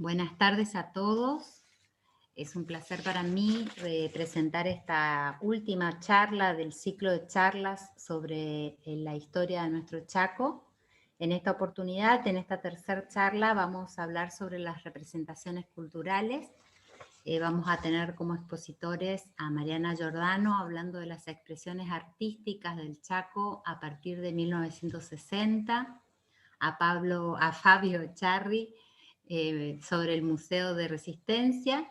Buenas tardes a todos. Es un placer para mí presentar esta última charla del ciclo de charlas sobre la historia de nuestro Chaco. En esta oportunidad, en esta tercera charla, vamos a hablar sobre las representaciones culturales. Vamos a tener como expositores a Mariana Giordano hablando de las expresiones artísticas del Chaco a partir de 1960, a Fabio Echarri sobre el Museo de Resistencia,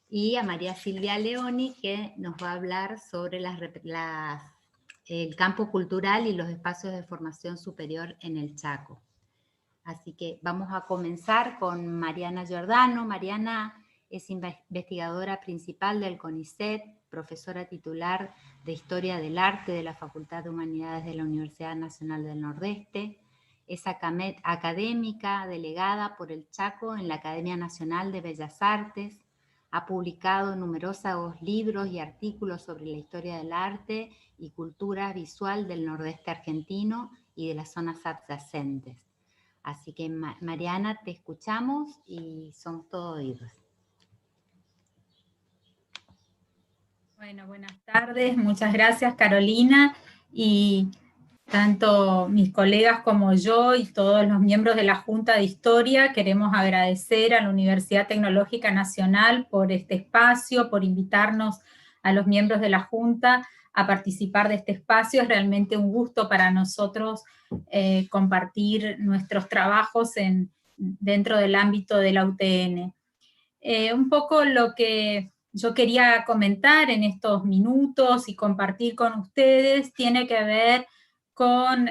y a María Silvia Leoni, que nos va a hablar sobre el campo cultural y los espacios de formación superior en el Chaco. Así que vamos a comenzar con Mariana Giordano. Mariana es investigadora principal del CONICET, profesora titular de Historia del Arte de la Facultad de Humanidades de la Universidad Nacional del Nordeste. Es académica delegada por el Chaco en la Academia Nacional de Bellas Artes. Ha publicado numerosos libros y artículos sobre la historia del arte y cultura visual del nordeste argentino y de las zonas adyacentes. Así que, Mariana, te escuchamos y somos todos oídos. Bueno, buenas tardes, muchas gracias, Carolina, y tanto mis colegas como yo y todos los miembros de la Junta de Historia queremos agradecer a la Universidad Tecnológica Nacional por este espacio, por invitarnos a los miembros de la Junta a participar de este espacio. Es realmente un gusto para nosotros compartir nuestros trabajos dentro del ámbito de la UTN. Un poco lo que yo quería comentar en estos minutos y compartir con ustedes tiene que ver con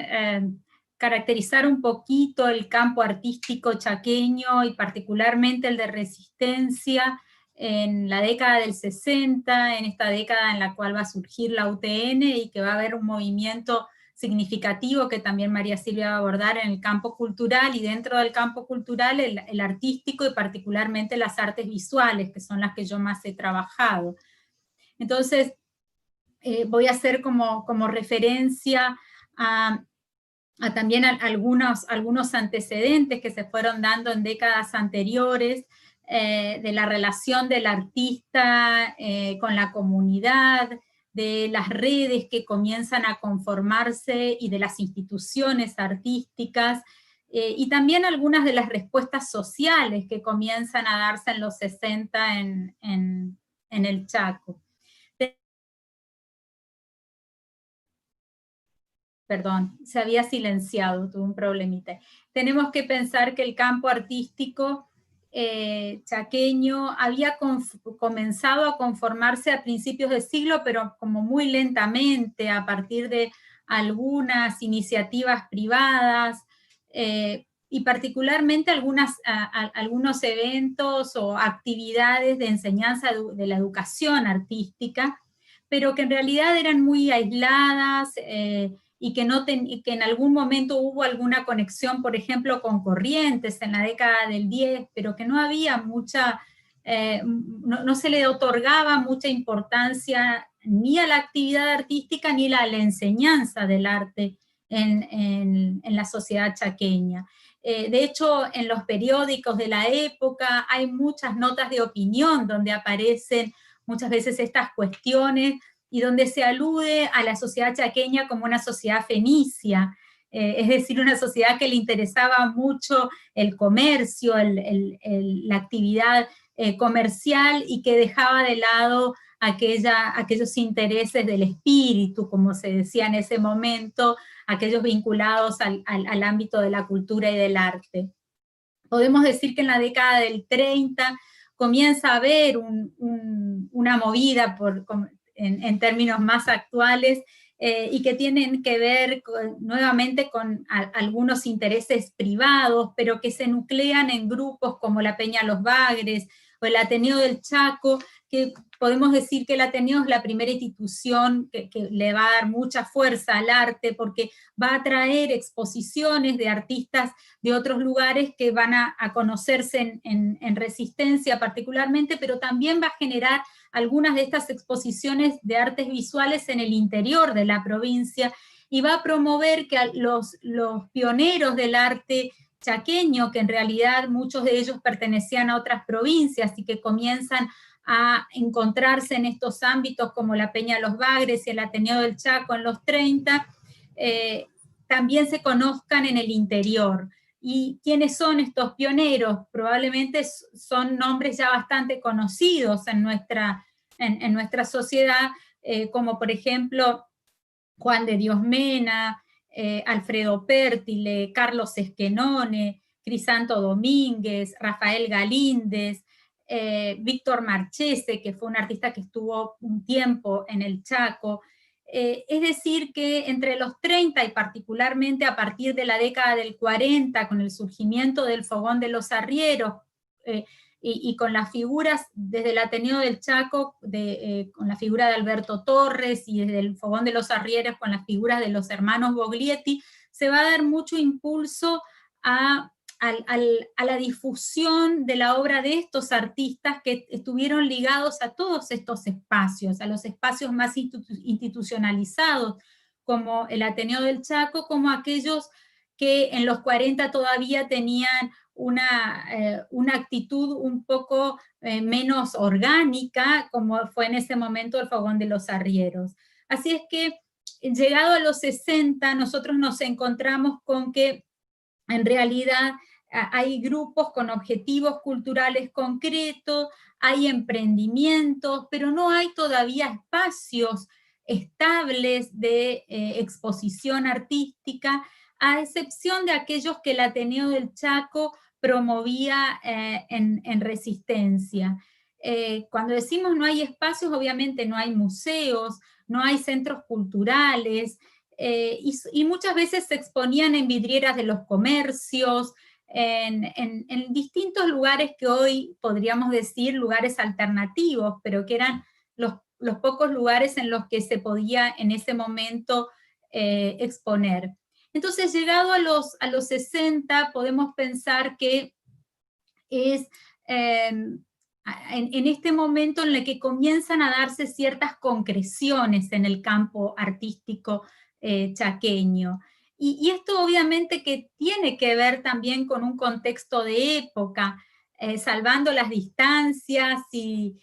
caracterizar un poquito el campo artístico chaqueño y particularmente el de Resistencia en la década del 60, en esta década en la cual va a surgir la UTN y que va a haber un movimiento significativo que también María Silvia va a abordar en el campo cultural, y dentro del campo cultural el artístico y particularmente las artes visuales, que son las que yo más he trabajado. Entonces, voy a hacer como referencia a también algunos antecedentes que se fueron dando en décadas anteriores, de la relación del artista con la comunidad, de las redes que comienzan a conformarse y de las instituciones artísticas, y también algunas de las respuestas sociales que comienzan a darse en los 60 en el Chaco. Perdón, se había silenciado, tuve un problemita. Tenemos que pensar que el campo artístico chaqueño había comenzado a conformarse a principios de siglo, pero como muy lentamente, a partir de algunas iniciativas privadas, y particularmente algunos eventos o actividades de enseñanza de la educación artística, pero que en realidad eran muy aisladas, y que en algún momento hubo alguna conexión, por ejemplo, con Corrientes en la década del 10, pero que no había no se le otorgaba mucha importancia ni a la actividad artística ni a la enseñanza del arte en la sociedad chaqueña. De hecho, en los periódicos de la época hay muchas notas de opinión donde aparecen muchas veces estas cuestiones y donde se alude a la sociedad chaqueña como una sociedad fenicia, es decir, una sociedad que le interesaba mucho el comercio, la actividad comercial, y que dejaba de lado aquellos intereses del espíritu, como se decía en ese momento, aquellos vinculados al ámbito de la cultura y del arte. Podemos decir que en la década del 30 comienza a haber una movida en términos más actuales, y que tienen que ver nuevamente con algunos intereses privados, pero que se nuclean en grupos como la Peña Los Bagres o el Ateneo del Chaco, que podemos decir que el Ateneo es la primera institución que le va a dar mucha fuerza al arte, porque va a traer exposiciones de artistas de otros lugares que van a conocerse en Resistencia particularmente, pero también va a generar algunas de estas exposiciones de artes visuales en el interior de la provincia, y va a promover que los pioneros del arte chaqueño, que en realidad muchos de ellos pertenecían a otras provincias y que comienzan a encontrarse en estos ámbitos como la Peña de los Bagres y el Ateneo del Chaco en los 30, también se conozcan en el interior. ¿Y quiénes son estos pioneros? Probablemente son nombres ya bastante conocidos en nuestra sociedad, como por ejemplo Juan de Dios Mena, Alfredo Pértile, Carlos Esquenone, Crisanto Domínguez, Rafael Galíndez, Víctor Marchese, que fue un artista que estuvo un tiempo en el Chaco. Es decir, que entre los 30 y particularmente a partir de la década del 40, con el surgimiento del Fogón de los Arrieros, y con las figuras desde el Ateneo del Chaco, con la figura de Alberto Torres, y desde el Fogón de los Arrieros con las figuras de los hermanos Boglietti, se va a dar mucho impulso a la difusión de la obra de estos artistas que estuvieron ligados a todos estos espacios, a los espacios más institucionalizados, como el Ateneo del Chaco, como aquellos que en los 40 todavía tenían una actitud un poco menos orgánica, como fue en ese momento el Fogón de los Arrieros. Así es que, llegado a los 60, nosotros nos encontramos con que en realidad hay grupos con objetivos culturales concretos, hay emprendimientos, pero no hay todavía espacios estables de exposición artística, a excepción de aquellos que el Ateneo del Chaco promovía en Resistencia. Cuando decimos no hay espacios, obviamente no hay museos, no hay centros culturales, y muchas veces se exponían en vidrieras de los comercios, en distintos lugares que hoy podríamos decir lugares alternativos, pero que eran los pocos lugares en los que se podía en ese momento exponer. Entonces, llegado a los 60, podemos pensar que es en este momento en el que comienzan a darse ciertas concreciones en el campo artístico chaqueño. Y esto obviamente que tiene que ver también con un contexto de época, salvando las distancias y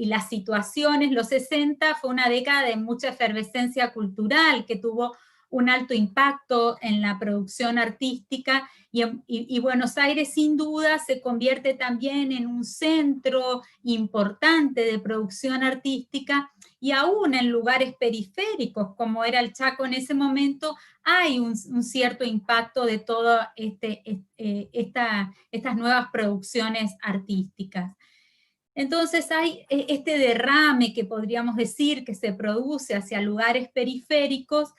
las situaciones. Los 60 fue una década de mucha efervescencia cultural que tuvo un alto impacto en la producción artística, y Buenos Aires sin duda se convierte también en un centro importante de producción artística, y aún en lugares periféricos como era el Chaco en ese momento hay un cierto impacto de todas estas nuevas producciones artísticas. Entonces hay este derrame que podríamos decir que se produce hacia lugares periféricos.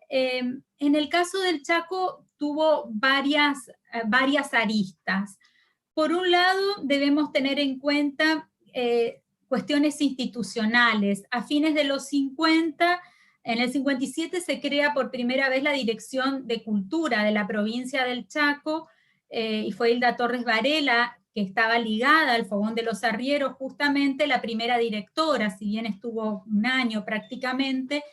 En el caso del Chaco tuvo varias aristas. Por un lado, debemos tener en cuenta cuestiones institucionales. A fines de los 50, en el 57 se crea por primera vez la Dirección de Cultura de la provincia del Chaco, y fue Hilda Torres Varela, que estaba ligada al Fogón de los Arrieros, justamente la primera directora, si bien estuvo un año prácticamente.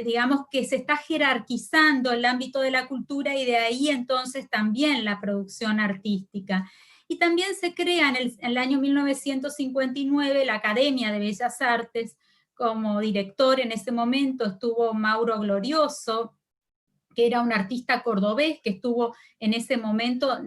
Digamos que se está jerarquizando el ámbito de la cultura, y de ahí entonces también la producción artística. Y también se crea en el año 1959 la Academia de Bellas Artes. Como director en ese momento estuvo Mauro Glorioso, que era un artista cordobés que estuvo en ese momento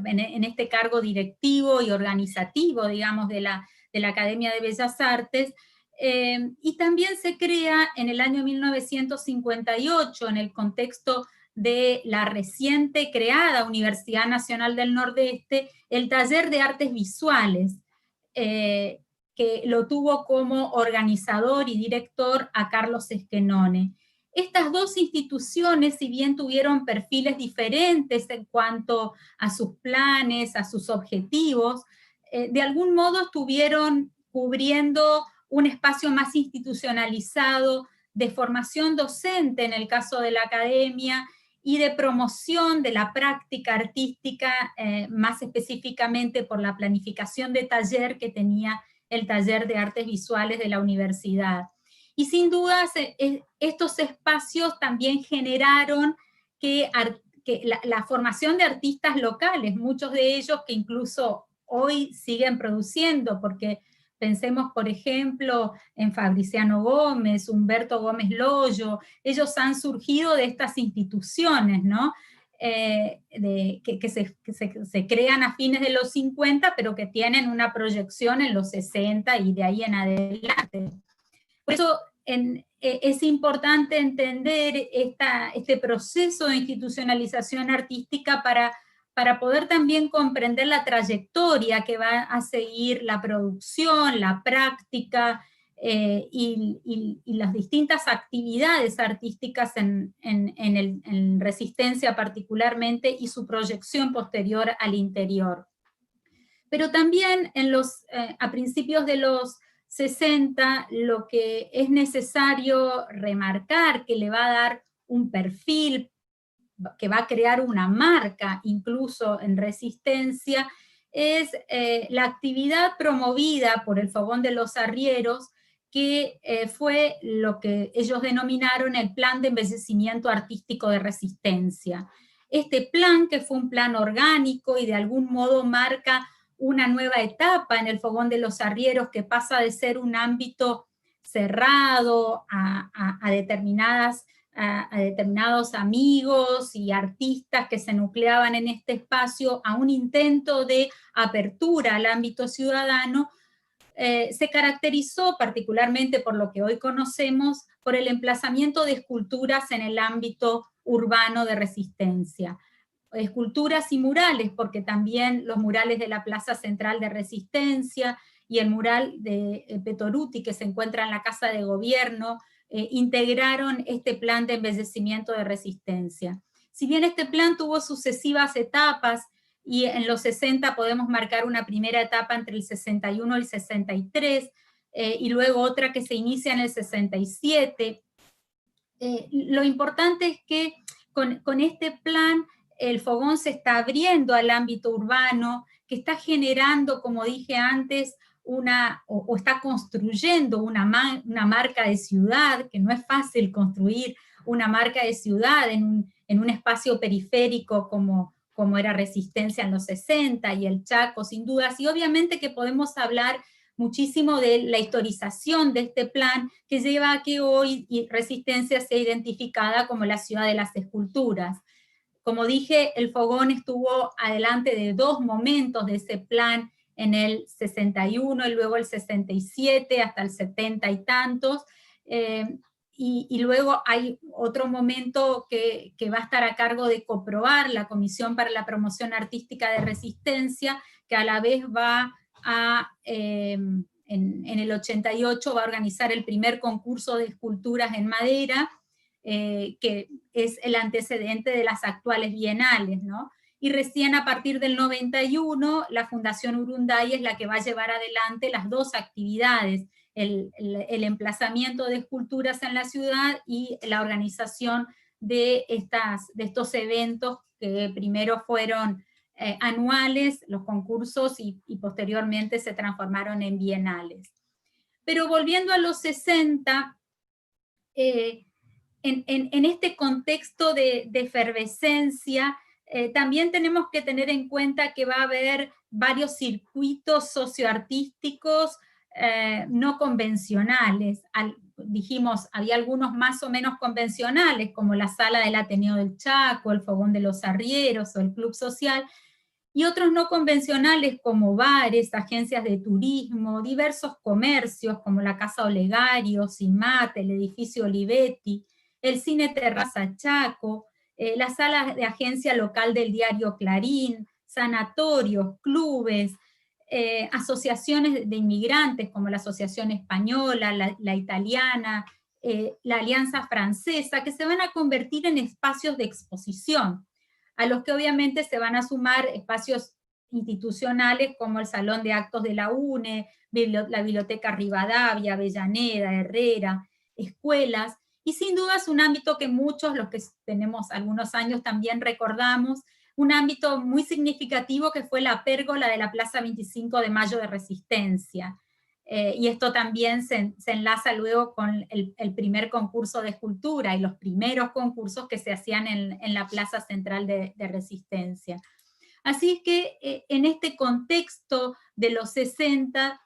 en este cargo directivo y organizativo, digamos, de la Academia de Bellas Artes. Y también se crea en el año 1958, en el contexto de la reciente creada Universidad Nacional del Nordeste, el Taller de Artes Visuales, que lo tuvo como organizador y director a Carlos Esquenone. Estas dos instituciones, si bien tuvieron perfiles diferentes en cuanto a sus planes, a sus objetivos, de algún modo estuvieron cubriendo un espacio más institucionalizado de formación docente en el caso de la academia, y de promoción de la práctica artística, más específicamente por la planificación de taller que tenía el Taller de Artes Visuales de la universidad. Y sin duda estos espacios también generaron que la formación de artistas locales, muchos de ellos que incluso hoy siguen produciendo, porque pensemos, por ejemplo, en Fabriciano Gómez, Humberto Gómez Loyo, ellos han surgido de estas instituciones, ¿no? Que se crean a fines de los 50, pero que tienen una proyección en los 60 y de ahí en adelante. Por eso es importante entender este proceso de institucionalización artística para poder también comprender la trayectoria que va a seguir la producción, la práctica y las distintas actividades artísticas en Resistencia particularmente y su proyección posterior al interior. Pero también a principios de los 60, lo que es necesario remarcar, que le va a dar un perfil, que va a crear una marca incluso en Resistencia, es la actividad promovida por el Fogón de los Arrieros, que fue lo que ellos denominaron el Plan de Embellecimiento Artístico de Resistencia. Este plan, que fue un plan orgánico y de algún modo marca una nueva etapa en el Fogón de los Arrieros, que pasa de ser un ámbito cerrado a determinados amigos y artistas que se nucleaban en este espacio, a un intento de apertura al ámbito ciudadano, se caracterizó particularmente por lo que hoy conocemos, por el emplazamiento de esculturas en el ámbito urbano de Resistencia. Esculturas y murales, porque también los murales de la Plaza Central de Resistencia y el mural de Petoruti, que se encuentra en la Casa de Gobierno, integraron este plan de embellecimiento de Resistencia. Si bien este plan tuvo sucesivas etapas, y en los 60 podemos marcar una primera etapa entre el 61 y el 63, y luego otra que se inicia en el 67, lo importante es que con este plan el Fogón se está abriendo al ámbito urbano, que está generando, como dije antes, o está construyendo una marca de ciudad, que no es fácil construir una marca de ciudad en un espacio periférico como era Resistencia en los 60 y el Chaco, sin dudas, y obviamente que podemos hablar muchísimo de la historización de este plan, que lleva a que hoy Resistencia sea identificada como la ciudad de las esculturas. Como dije, el Fogón estuvo adelante de dos momentos de ese plan, en el 61 y luego el 67 hasta el 70 y tantos, y luego hay otro momento que va a estar a cargo de comprobar la Comisión para la Promoción Artística de Resistencia, que a la vez va en el 88 va a organizar el primer concurso de esculturas en madera, que es el antecedente de las actuales bienales, ¿no? Y recién a partir del 91, la Fundación Urunday es la que va a llevar adelante las dos actividades, el emplazamiento de esculturas en la ciudad y la organización de estos eventos que primero fueron anuales, los concursos, y posteriormente se transformaron en bienales. Pero volviendo a los 60, en este contexto de efervescencia, también tenemos que tener en cuenta que va a haber varios circuitos socioartísticos no convencionales. Dijimos, había algunos más o menos convencionales, como la Sala del Ateneo del Chaco, el Fogón de los Arrieros o el Club Social, y otros no convencionales como bares, agencias de turismo, diversos comercios como la Casa Olegario, CIMAT, el edificio Olivetti, el Cine Terraza Chaco, la sala de agencia local del diario Clarín, sanatorios, clubes, asociaciones de inmigrantes como la Asociación Española, la Italiana, la Alianza Francesa, que se van a convertir en espacios de exposición, a los que obviamente se van a sumar espacios institucionales como el Salón de Actos de la UNE, la Biblioteca Rivadavia, Avellaneda, Herrera, escuelas, y sin duda es un ámbito que muchos, los que tenemos algunos años, también recordamos, un ámbito muy significativo que fue la pérgola de la Plaza 25 de Mayo de Resistencia. y esto también se enlaza luego con el primer concurso de escultura y los primeros concursos que se hacían en la Plaza Central de Resistencia. Así es que en este contexto de los 60,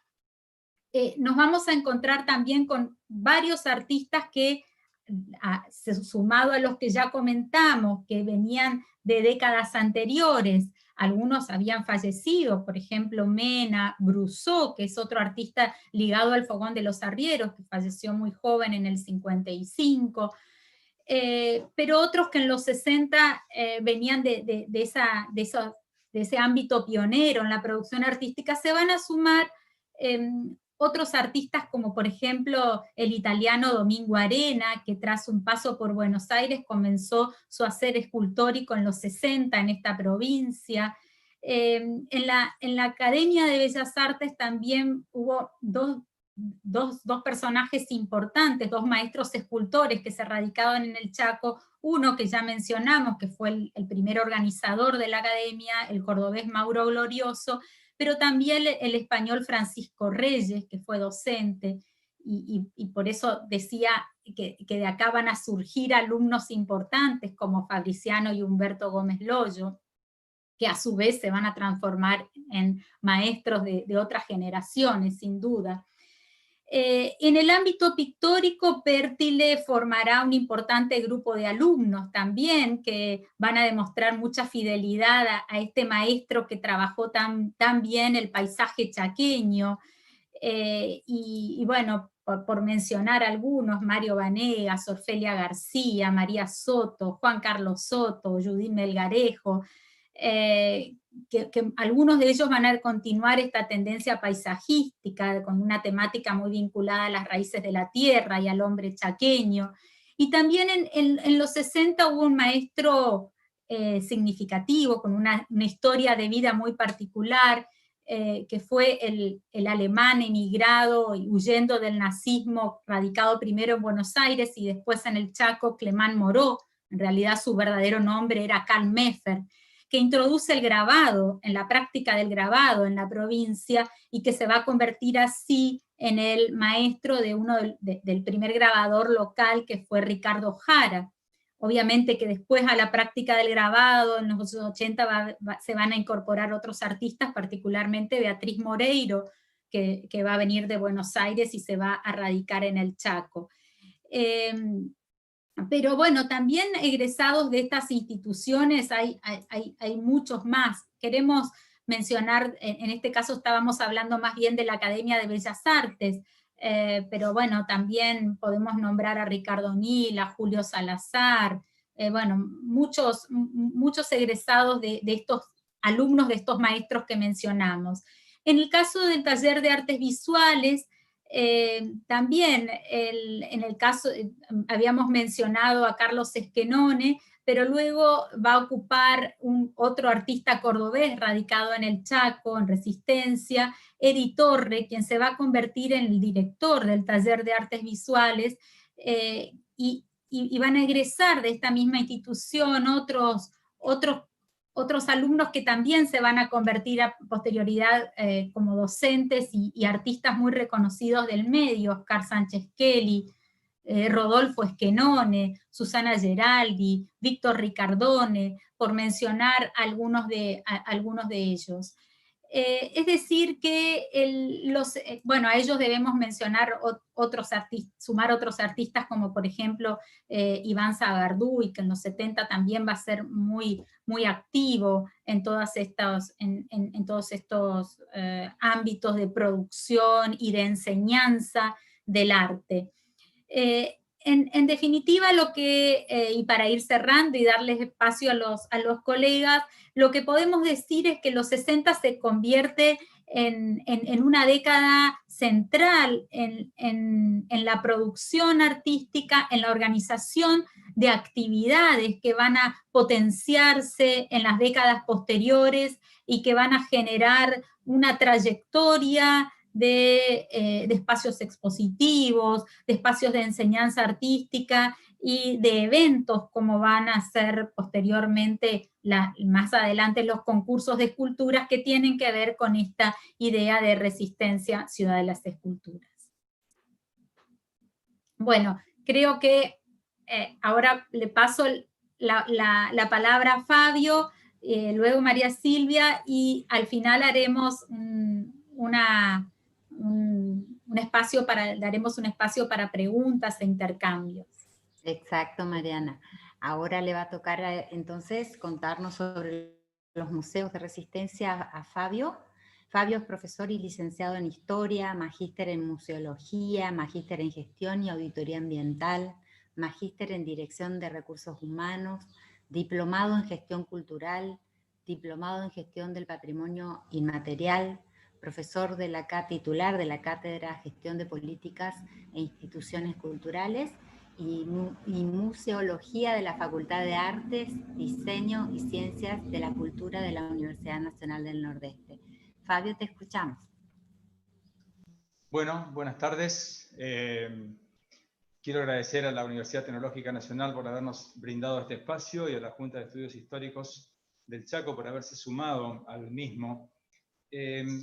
nos vamos a encontrar también con varios artistas que, sumado a los que ya comentamos, que venían de décadas anteriores, algunos habían fallecido, por ejemplo Mena, Brusó, que es otro artista ligado al Fogón de los Arrieros, que falleció muy joven en el 55, pero otros que en los 60 venían de ese ámbito pionero en la producción artística, se van a sumar otros artistas como por ejemplo el italiano Domingo Arena, que tras un paso por Buenos Aires comenzó su hacer escultórico en los 60 en esta provincia. En la Academia de Bellas Artes también hubo dos personajes importantes, dos maestros escultores que se radicaban en el Chaco, uno que ya mencionamos, que fue el primer organizador de la academia, el cordobés Mauro Glorioso, pero también el español Francisco Reyes, que fue docente, y por eso decía que de acá van a surgir alumnos importantes como Fabriciano y Humberto Gómez Loyo, que a su vez se van a transformar en maestros de otras generaciones, sin duda. En el ámbito pictórico, Pértile formará un importante grupo de alumnos también, que van a demostrar mucha fidelidad a este maestro que trabajó tan bien el paisaje chaqueño, y bueno, por mencionar algunos, Mario Vanegas, Orfelia García, María Soto, Juan Carlos Soto, Judith Melgarejo, que algunos de ellos van a continuar esta tendencia paisajística, con una temática muy vinculada a las raíces de la tierra y al hombre chaqueño. Y también en los 60 hubo un maestro significativo, con una historia de vida muy particular, que fue el alemán emigrado y huyendo del nazismo, radicado primero en Buenos Aires y después en el Chaco, Clemán Moró. En realidad su verdadero nombre era Karl Meffer, que introduce el grabado, en la práctica del grabado en la provincia, y que se va a convertir así en el maestro de del primer grabador local, que fue Ricardo Jara. Obviamente que después a la práctica del grabado, en los 80 se van a incorporar otros artistas, particularmente Beatriz Moreiro, que va a venir de Buenos Aires y se va a radicar en el Chaco. Pero bueno, también egresados de estas instituciones hay muchos más. Queremos mencionar, en este caso estábamos hablando más bien de la Academia de Bellas Artes, pero bueno, también podemos nombrar a Ricardo Nil, a Julio Salazar, bueno, muchos egresados de estos alumnos, de estos maestros que mencionamos. En el caso del taller de artes visuales, también en el caso, habíamos mencionado a Carlos Esquenone, pero luego va a ocupar otro artista cordobés radicado en el Chaco, en Resistencia, Edi Torre, quien se va a convertir en el director del taller de artes visuales, y van a egresar de esta misma institución otros alumnos que también se van a convertir a posterioridad como docentes y artistas muy reconocidos del medio: Oscar Sánchez Kelly, Rodolfo Esquenone, Susana Geraldi, Víctor Ricardone, por mencionar algunos de ellos. Es decir que bueno, a ellos debemos mencionar sumar otros artistas como por ejemplo Iván Sagardú, que en los 70 también va a ser muy activo en todos estos ámbitos de producción y de enseñanza del arte. En definitiva, y para ir cerrando y darles espacio a los colegas, lo que podemos decir es que los 60 se convierte en una década central en la producción artística, en la organización de actividades que van a potenciarse en las décadas posteriores y que van a generar una trayectoria de espacios expositivos, de espacios de enseñanza artística, y de eventos como van a ser posteriormente, más adelante, los concursos de esculturas que tienen que ver con esta idea de resistencia Ciudad de las Esculturas. Bueno, creo que ahora le paso la palabra a Fabio, luego María Silvia, y al final haremos daremos un espacio para preguntas e intercambios. Exacto, Mariana. Ahora le va a tocar entonces contarnos sobre los museos de resistencia a Fabio. Fabio es profesor y licenciado en Historia, magíster en Museología, magíster en Gestión y Auditoría Ambiental, magíster en Dirección de Recursos Humanos, diplomado en Gestión Cultural, diplomado en Gestión del Patrimonio Inmaterial, profesor titular de la Cátedra Gestión de Políticas e Instituciones Culturales y Museología de la Facultad de Artes, Diseño y Ciencias de la Cultura de la Universidad Nacional del Nordeste. Fabio, te escuchamos. Bueno, buenas tardes. Quiero agradecer a la Universidad Tecnológica Nacional por habernos brindado este espacio y a la Junta de Estudios Históricos del Chaco por haberse sumado al mismo.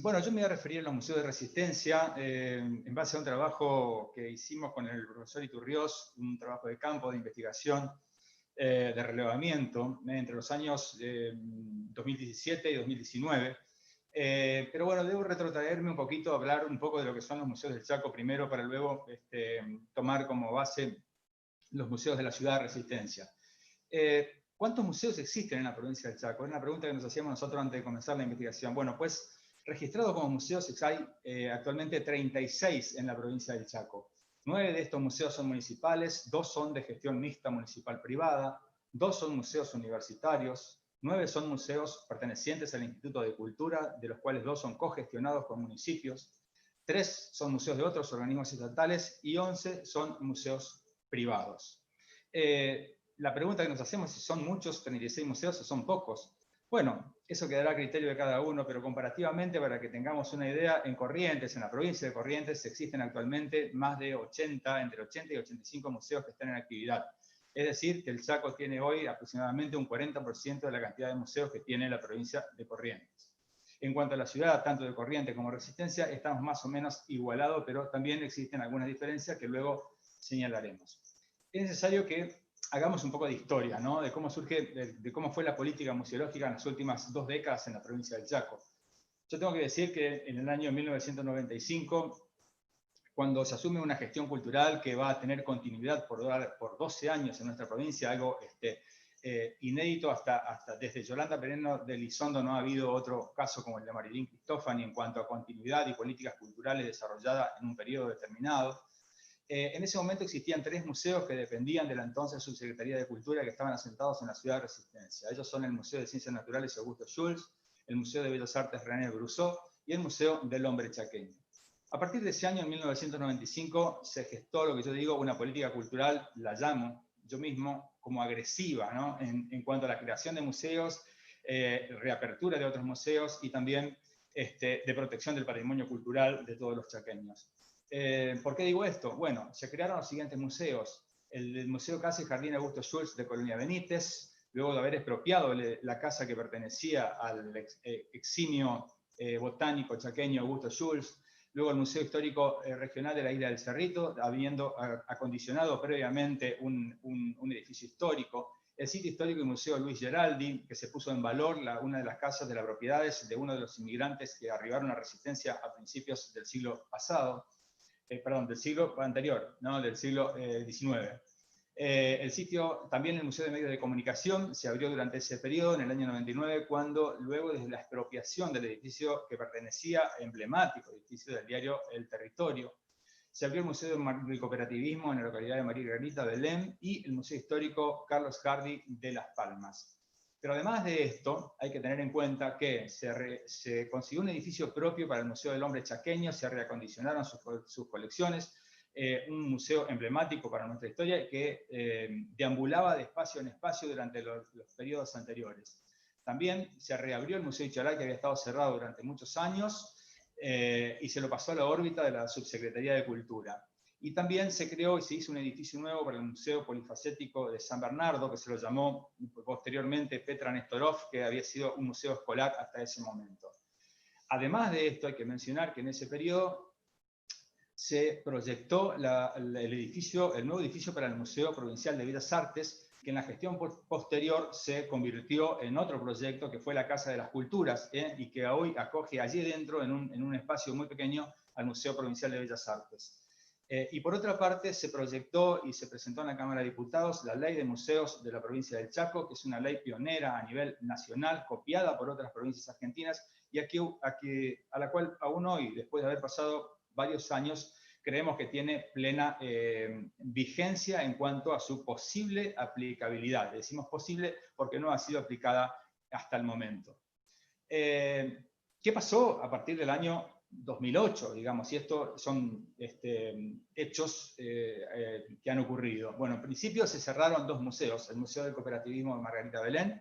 Bueno, yo me voy a referir a los museos de resistencia en base a un trabajo que hicimos con el profesor Iturriós, un trabajo de campo, de investigación, de relevamiento, entre los años 2017 y 2019. Pero bueno, debo retrotraerme un poquito, hablar un poco de lo que son los museos del Chaco primero, para luego tomar como base los museos de la ciudad de resistencia. ¿Cuántos museos existen en la provincia del Chaco? Es una pregunta que nos hacíamos nosotros antes de comenzar la investigación. Bueno, pues registrados como museos hay actualmente 36 en la provincia del Chaco. 9 de estos museos son municipales, 2 son de gestión mixta municipal-privada, 2 son museos universitarios, 9 son museos pertenecientes al Instituto de Cultura, de los cuales 2 son cogestionados por municipios, 3 son museos de otros organismos estatales y 11 son museos privados. La pregunta que nos hacemos es si son muchos 36 museos o son pocos. Bueno, eso quedará a criterio de cada uno, pero comparativamente, para que tengamos una idea, en Corrientes, en la provincia de Corrientes, existen actualmente más de entre 80 y 85 museos que están en actividad. Es decir, que el Chaco tiene hoy aproximadamente un 40% de la cantidad de museos que tiene la provincia de Corrientes. En cuanto a la ciudad, tanto de Corrientes como Resistencia, estamos más o menos igualados, pero también existen algunas diferencias que luego señalaremos. Es necesario que hagamos un poco de historia, ¿no? De cómo surge, de cómo fue la política museológica en las últimas 2 décadas en la provincia del Chaco. Yo tengo que decir que en el año 1995, cuando se asume una gestión cultural que va a tener continuidad por 12 años en nuestra provincia, algo inédito desde Yolanda Pereno de Elizondo no ha habido otro caso como el de Marilyn Cristofani en cuanto a continuidad y políticas culturales desarrolladas en un periodo determinado. En ese momento existían 3 museos que dependían de la entonces Subsecretaría de Cultura que estaban asentados en la ciudad de Resistencia. Ellos son el Museo de Ciencias Naturales Augusto Schultz, el Museo de Bellas Artes René Brusseau y el Museo del Hombre Chaqueño. A partir de ese año, en 1995, se gestó lo que yo digo una política cultural, la llamo yo mismo, como agresiva, ¿no? en cuanto a la creación de museos, reapertura de otros museos y también de protección del patrimonio cultural de todos los chaqueños. ¿Por qué digo esto? Bueno, se crearon los siguientes museos. El Museo Casa y Jardín Augusto Schultz de Colonia Benítez, luego de haber expropiado la casa que pertenecía al eximio botánico chaqueño Augusto Schultz, luego el Museo Histórico Regional de la Isla del Cerrito, habiendo acondicionado previamente un edificio histórico, el sitio histórico y Museo Luis Geraldi, que se puso en valor una de las casas de las propiedades de uno de los inmigrantes que arribaron a Resistencia a principios del siglo pasado, del siglo anterior, ¿no? Del siglo XIX. El sitio, también el Museo de Medios de Comunicación, se abrió durante ese periodo, en el año 99, cuando luego de la expropiación del edificio que pertenecía, emblemático edificio del diario El Territorio, se abrió el Museo del Cooperativismo en la localidad de María Granita, Belén, y el Museo Histórico Carlos Hardy de Las Palmas. Pero además de esto, hay que tener en cuenta que se consiguió un edificio propio para el Museo del Hombre Chaqueño, se reacondicionaron sus colecciones, un museo emblemático para nuestra historia que deambulaba de espacio en espacio durante los periodos anteriores. También se reabrió el Museo Ichalai, que había estado cerrado durante muchos años, y se lo pasó a la órbita de la Subsecretaría de Cultura. Y también se creó y se hizo un edificio nuevo para el Museo Polifacético de San Bernardo, que se lo llamó posteriormente Petra Nestorov, que había sido un museo escolar hasta ese momento. Además de esto, hay que mencionar que en ese periodo se proyectó el nuevo edificio para el Museo Provincial de Bellas Artes, que en la gestión posterior se convirtió en otro proyecto que fue la Casa de las Culturas, y que hoy acoge allí dentro, en un espacio muy pequeño, al Museo Provincial de Bellas Artes. Y por otra parte, se proyectó y se presentó en la Cámara de Diputados la Ley de Museos de la provincia del Chaco, que es una ley pionera a nivel nacional, copiada por otras provincias argentinas, y a la cual aún hoy, después de haber pasado varios años, creemos que tiene plena vigencia en cuanto a su posible aplicabilidad. Decimos posible porque no ha sido aplicada hasta el momento. ¿Qué pasó a partir del año 2008, digamos? Y estos son hechos que han ocurrido. Bueno, en principio se cerraron dos museos, el Museo del Cooperativismo de Margarita Belén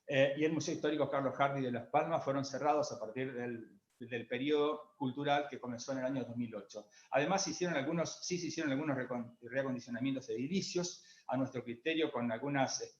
y el Museo Histórico Carlos Hardy de Las Palmas, fueron cerrados a partir del periodo cultural que comenzó en el año 2008. Además, se hicieron algunos reacondicionamientos edilicios, a nuestro criterio, con algunas,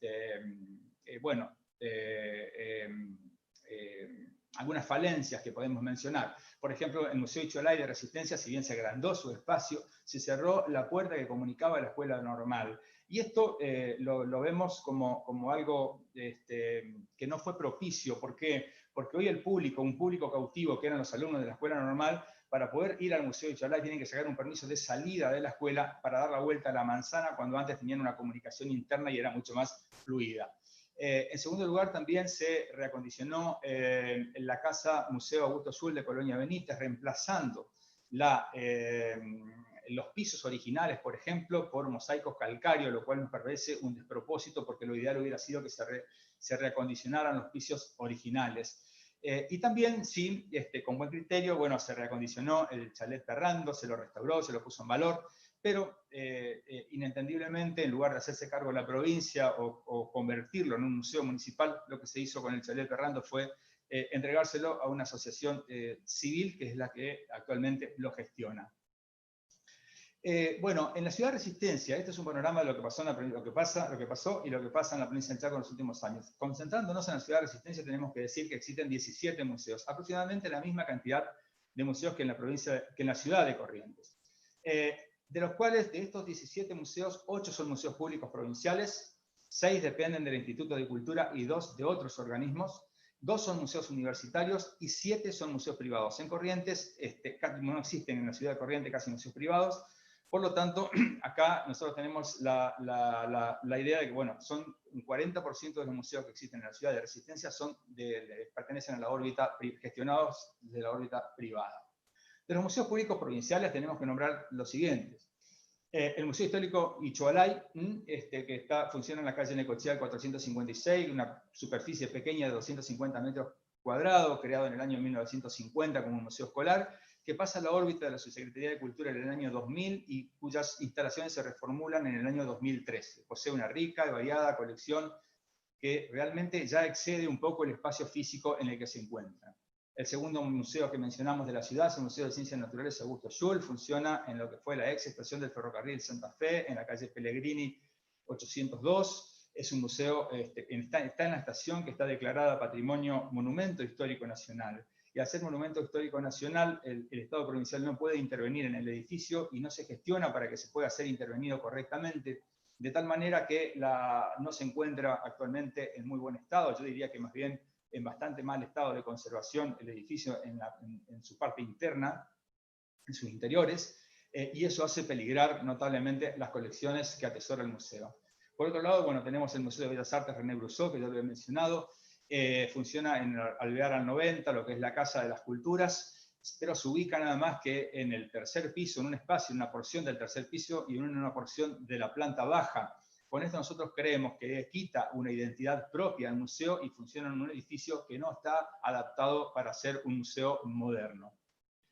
algunas falencias que podemos mencionar. Por ejemplo, el Museo Icholay de Resistencia, si bien se agrandó su espacio, se cerró la puerta que comunicaba a la escuela normal. Y esto lo vemos como algo que no fue propicio. ¿Por qué? Porque hoy el público, un público cautivo, que eran los alumnos de la escuela normal, para poder ir al Museo Icholay tienen que sacar un permiso de salida de la escuela para dar la vuelta a la manzana, cuando antes tenían una comunicación interna y era mucho más fluida. En segundo lugar, también se reacondicionó la Casa Museo Augusto Sul de Colonia Benítez, reemplazando los pisos originales, por ejemplo, por mosaicos calcáreos, lo cual nos parece un despropósito, porque lo ideal hubiera sido que se reacondicionaran los pisos originales. Y también, sí, con buen criterio, bueno, se reacondicionó el chalet Ferrando, se lo restauró, se lo puso en valor, pero inentendiblemente, en lugar de hacerse cargo de la provincia o convertirlo en un museo municipal, lo que se hizo con el chalet Ferrando fue entregárselo a una asociación civil, que es la que actualmente lo gestiona. Bueno, en la ciudad de Resistencia, este es un panorama de lo que pasó y lo que pasa en la provincia del Chaco en los últimos años. Concentrándonos en la ciudad de Resistencia, tenemos que decir que existen 17 museos, aproximadamente la misma cantidad de museos que en la ciudad de Corrientes. De los cuales, de estos 17 museos, 8 son museos públicos provinciales, 6 dependen del Instituto de Cultura y 2 de otros organismos, 2 son museos universitarios y 7 son museos privados. En Corrientes, no existen en la ciudad de Corrientes casi museos privados. Por lo tanto, acá nosotros tenemos la idea de que, bueno, son un 40% de los museos que existen en la ciudad de Resistencia pertenecen a la órbita, gestionados desde la órbita privada. De los museos públicos provinciales tenemos que nombrar los siguientes. El Museo Histórico Icholay, que funciona en la calle Necochea 456, una superficie pequeña de 250 metros cuadrados, creado en el año 1950 como un museo escolar, que pasa a la órbita de la Subsecretaría de Cultura en el año 2000 y cuyas instalaciones se reformulan en el año 2013. Posee una rica y variada colección que realmente ya excede un poco el espacio físico en el que se encuentra. El segundo museo que mencionamos de la ciudad es el Museo de Ciencias Naturales Augusto Sul, funciona en lo que fue la ex estación del ferrocarril Santa Fe, en la calle Pellegrini 802. Es un museo, está en la estación que está declarada Patrimonio Monumento Histórico Nacional. Y al ser Monumento Histórico Nacional, el Estado provincial no puede intervenir en el edificio y no se gestiona para que se pueda ser intervenido correctamente, de tal manera que no se encuentra actualmente en muy buen estado. Yo diría que más bien en bastante mal estado de conservación el edificio en su parte interna, en sus interiores, y eso hace peligrar notablemente las colecciones que atesora el museo. Por otro lado, bueno, tenemos el Museo de Bellas Artes René Brusseau, que ya lo he mencionado, funciona en Alvear al 90, lo que es la Casa de las Culturas, pero se ubica nada más que en el tercer piso, en un espacio, en una porción del tercer piso y en una porción de la planta baja. Con esto nosotros creemos que quita una identidad propia al museo y funciona en un edificio que no está adaptado para ser un museo moderno.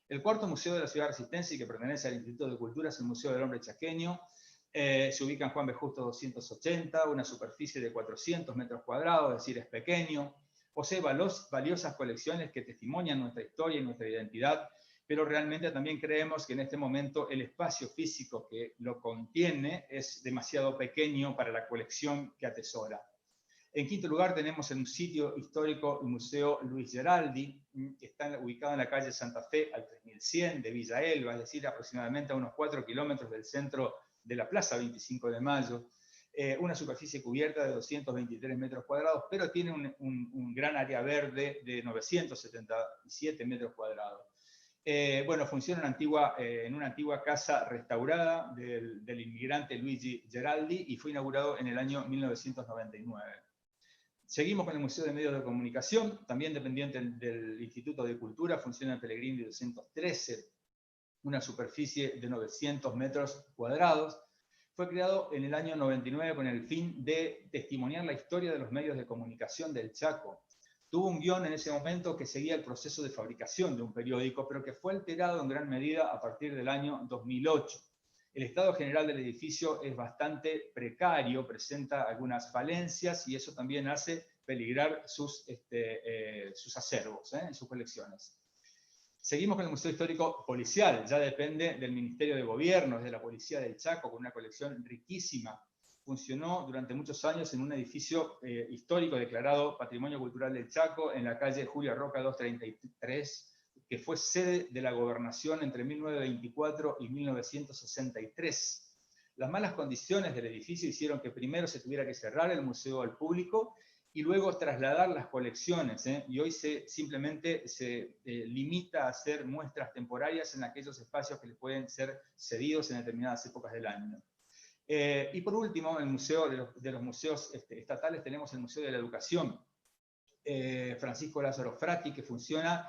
El cuarto museo de la ciudad de Resistencia, y que pertenece al Instituto de Cultura, es el Museo del Hombre Chaqueño. Se ubica en Juan B. Justo 280, una superficie de 400 metros cuadrados, es decir, es pequeño. Posee valiosas colecciones que testimonian nuestra historia y nuestra identidad, pero realmente también creemos que en este momento el espacio físico que lo contiene es demasiado pequeño para la colección que atesora. En quinto lugar tenemos el sitio histórico, el Museo Luis Geraldi, que está ubicado en la calle Santa Fe al 3100 de Villa Elba, es decir, aproximadamente a unos 4 kilómetros del centro de la Plaza 25 de Mayo. Una superficie cubierta de 223 metros cuadrados, pero tiene un gran área verde de 977 metros cuadrados. Bueno, funciona en una antigua casa restaurada del inmigrante Luigi Geraldi y fue inaugurado en el año 1999. Seguimos con el Museo de Medios de Comunicación, también dependiente del Instituto de Cultura, funciona en Pellegrini 213, una superficie de 900 metros cuadrados. Fue creado en el año 99 con el fin de testimoniar la historia de los medios de comunicación del Chaco. Tuvo un guión en ese momento que seguía el proceso de fabricación de un periódico, pero que fue alterado en gran medida a partir del año 2008. El estado general del edificio es bastante precario, presenta algunas falencias y eso también hace peligrar sus acervos, sus colecciones. Seguimos con el Museo Histórico Policial, ya depende del Ministerio de Gobierno, de la Policía del Chaco, con una colección riquísima. Funcionó durante muchos años en un edificio histórico declarado Patrimonio Cultural del Chaco, en la calle Julia Roca 233, que fue sede de la gobernación entre 1924 y 1963. Las malas condiciones del edificio hicieron que primero se tuviera que cerrar el museo al público y luego trasladar las colecciones, y hoy simplemente se limita a hacer muestras temporarias en aquellos espacios que les pueden ser cedidos en determinadas épocas del año. Y por último, el museo de los museos estatales tenemos el Museo de la Educación, Francisco Lázaro Frati, que funciona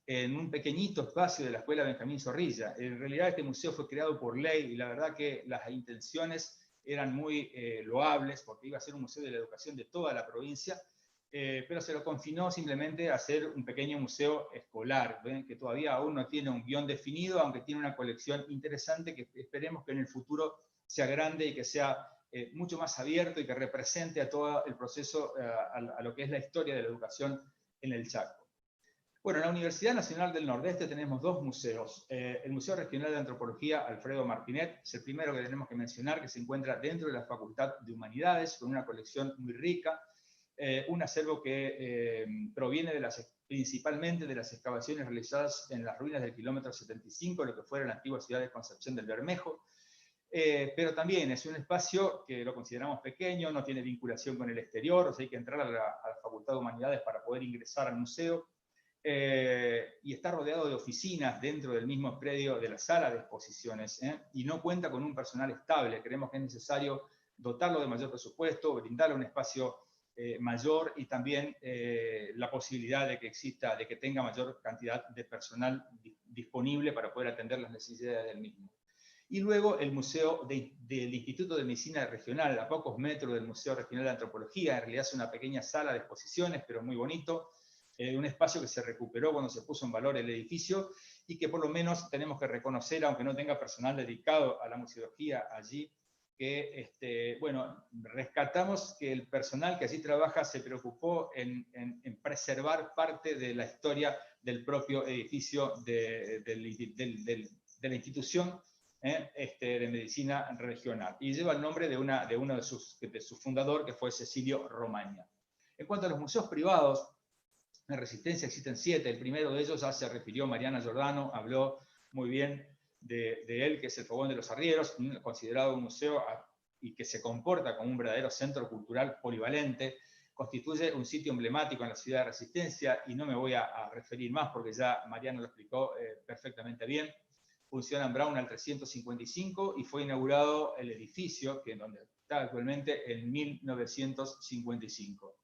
en un pequeñito espacio de la Escuela Benjamín Zorrilla. En realidad este museo fue creado por ley y la verdad que las intenciones eran muy loables, porque iba a ser un museo de la educación de toda la provincia, pero se lo confinó simplemente a ser un pequeño museo escolar, que todavía aún no tiene un guión definido, aunque tiene una colección interesante que esperemos que en el futuro sea grande y que sea mucho más abierto y que represente a todo el proceso, a lo que es la historia de la educación en el Chaco. Bueno, en la Universidad Nacional del Nordeste tenemos dos museos. El Museo Regional de Antropología Alfredo Martinet es el primero que tenemos que mencionar, que se encuentra dentro de la Facultad de Humanidades, con una colección muy rica, un acervo que proviene principalmente de las excavaciones realizadas en las ruinas del kilómetro 75, lo que fuera la antigua ciudad de Concepción del Bermejo, pero también es un espacio que lo consideramos pequeño, no tiene vinculación con el exterior, o sea, hay que entrar a la Facultad de Humanidades para poder ingresar al museo, y está rodeado de oficinas dentro del mismo predio de la sala de exposiciones, y no cuenta con un personal estable. Creemos que es necesario dotarlo de mayor presupuesto, brindarle un espacio mayor y también la posibilidad de que tenga mayor cantidad de personal disponible para poder atender las necesidades del mismo. Y luego el Museo del Instituto de Medicina Regional, a pocos metros del Museo Regional de Antropología, en realidad es una pequeña sala de exposiciones, pero muy bonito, un espacio que se recuperó cuando se puso en valor el edificio y que por lo menos tenemos que reconocer, aunque no tenga personal dedicado a la museología allí, que bueno, rescatamos que el personal que allí trabaja se preocupó en preservar parte de la historia del propio edificio de la institución de medicina regional, y lleva el nombre de uno de su fundador, que fue Cecilio Romaña. En cuanto a los museos privados, en Resistencia existen 7, el primero de ellos ya se refirió Mariana Giordano, habló muy bien de él, que es el Fogón de los Arrieros, considerado un museo y que se comporta como un verdadero centro cultural polivalente, constituye un sitio emblemático en la ciudad de Resistencia, y no me voy a referir más porque ya Mariana lo explicó perfectamente bien. Funciona en Brown al 355 y fue inaugurado el edificio, que es donde está actualmente, en 1955.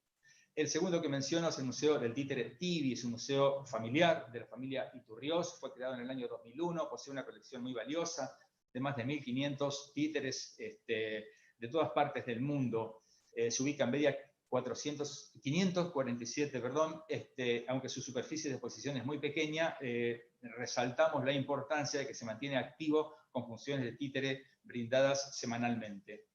El segundo que menciono es el Museo del Títere Tibi, es un museo familiar de la familia Iturriós, fue creado en el año 2001, posee una colección muy valiosa de más de 1.500 títeres de todas partes del mundo. Se ubica en media 547, aunque su superficie de exposición es muy pequeña, resaltamos la importancia de que se mantiene activo con funciones de títere brindadas semanalmente.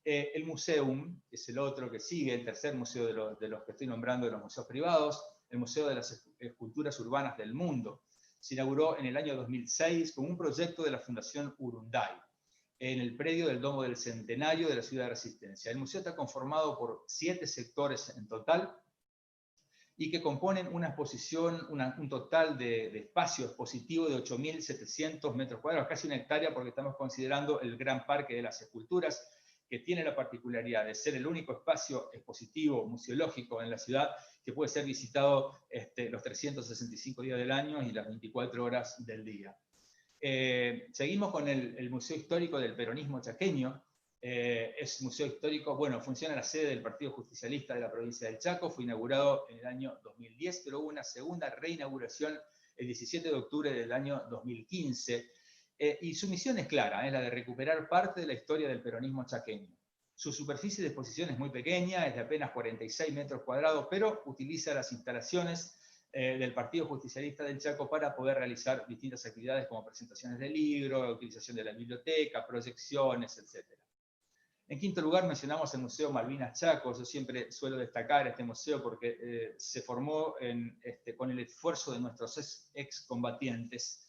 El Museum, que es el otro que sigue, el tercer museo de los que estoy nombrando, de los museos privados, el Museo de las Esculturas Urbanas del Mundo. se inauguró en el año 2006 con un proyecto de la Fundación Urunday, en el predio del Domo del Centenario de la Ciudad de Resistencia. El museo está conformado por 7 sectores en total, y que componen una exposición, un total de espacio expositivo de 8.700 metros cuadrados, casi una hectárea, porque estamos considerando el Gran Parque de las Esculturas, que tiene la particularidad de ser el único espacio expositivo museológico en la ciudad que puede ser visitado los 365 días del año y las 24 horas del día. Seguimos con el Museo Histórico del Peronismo Chaqueño. Es museo histórico, bueno, funciona en la sede del Partido Justicialista de la provincia del Chaco, fue inaugurado en el año 2010, pero hubo una segunda reinauguración el 17 de octubre del año 2015, y su misión es clara, es la de recuperar parte de la historia del peronismo chaqueño. Su superficie de exposición es muy pequeña, es de apenas 46 metros cuadrados, pero utiliza las instalaciones del Partido Justicialista del Chaco para poder realizar distintas actividades como presentaciones de libros, utilización de la biblioteca, proyecciones, etc. En quinto lugar mencionamos el Museo Malvinas Chaco. Yo siempre suelo destacar este museo porque se formó con el esfuerzo de nuestros excombatientes.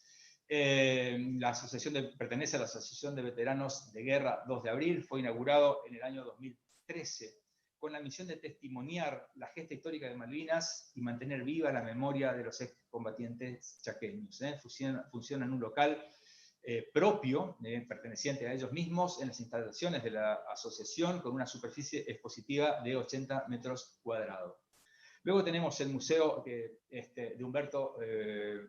La asociación pertenece a la Asociación de Veteranos de Guerra 2 de Abril, fue inaugurado en el año 2013, con la misión de testimoniar la gesta histórica de Malvinas y mantener viva la memoria de los excombatientes chaqueños. Funciona en un local propio, perteneciente a ellos mismos, en las instalaciones de la asociación, con una superficie expositiva de 80 metros cuadrados. Luego tenemos el Museo de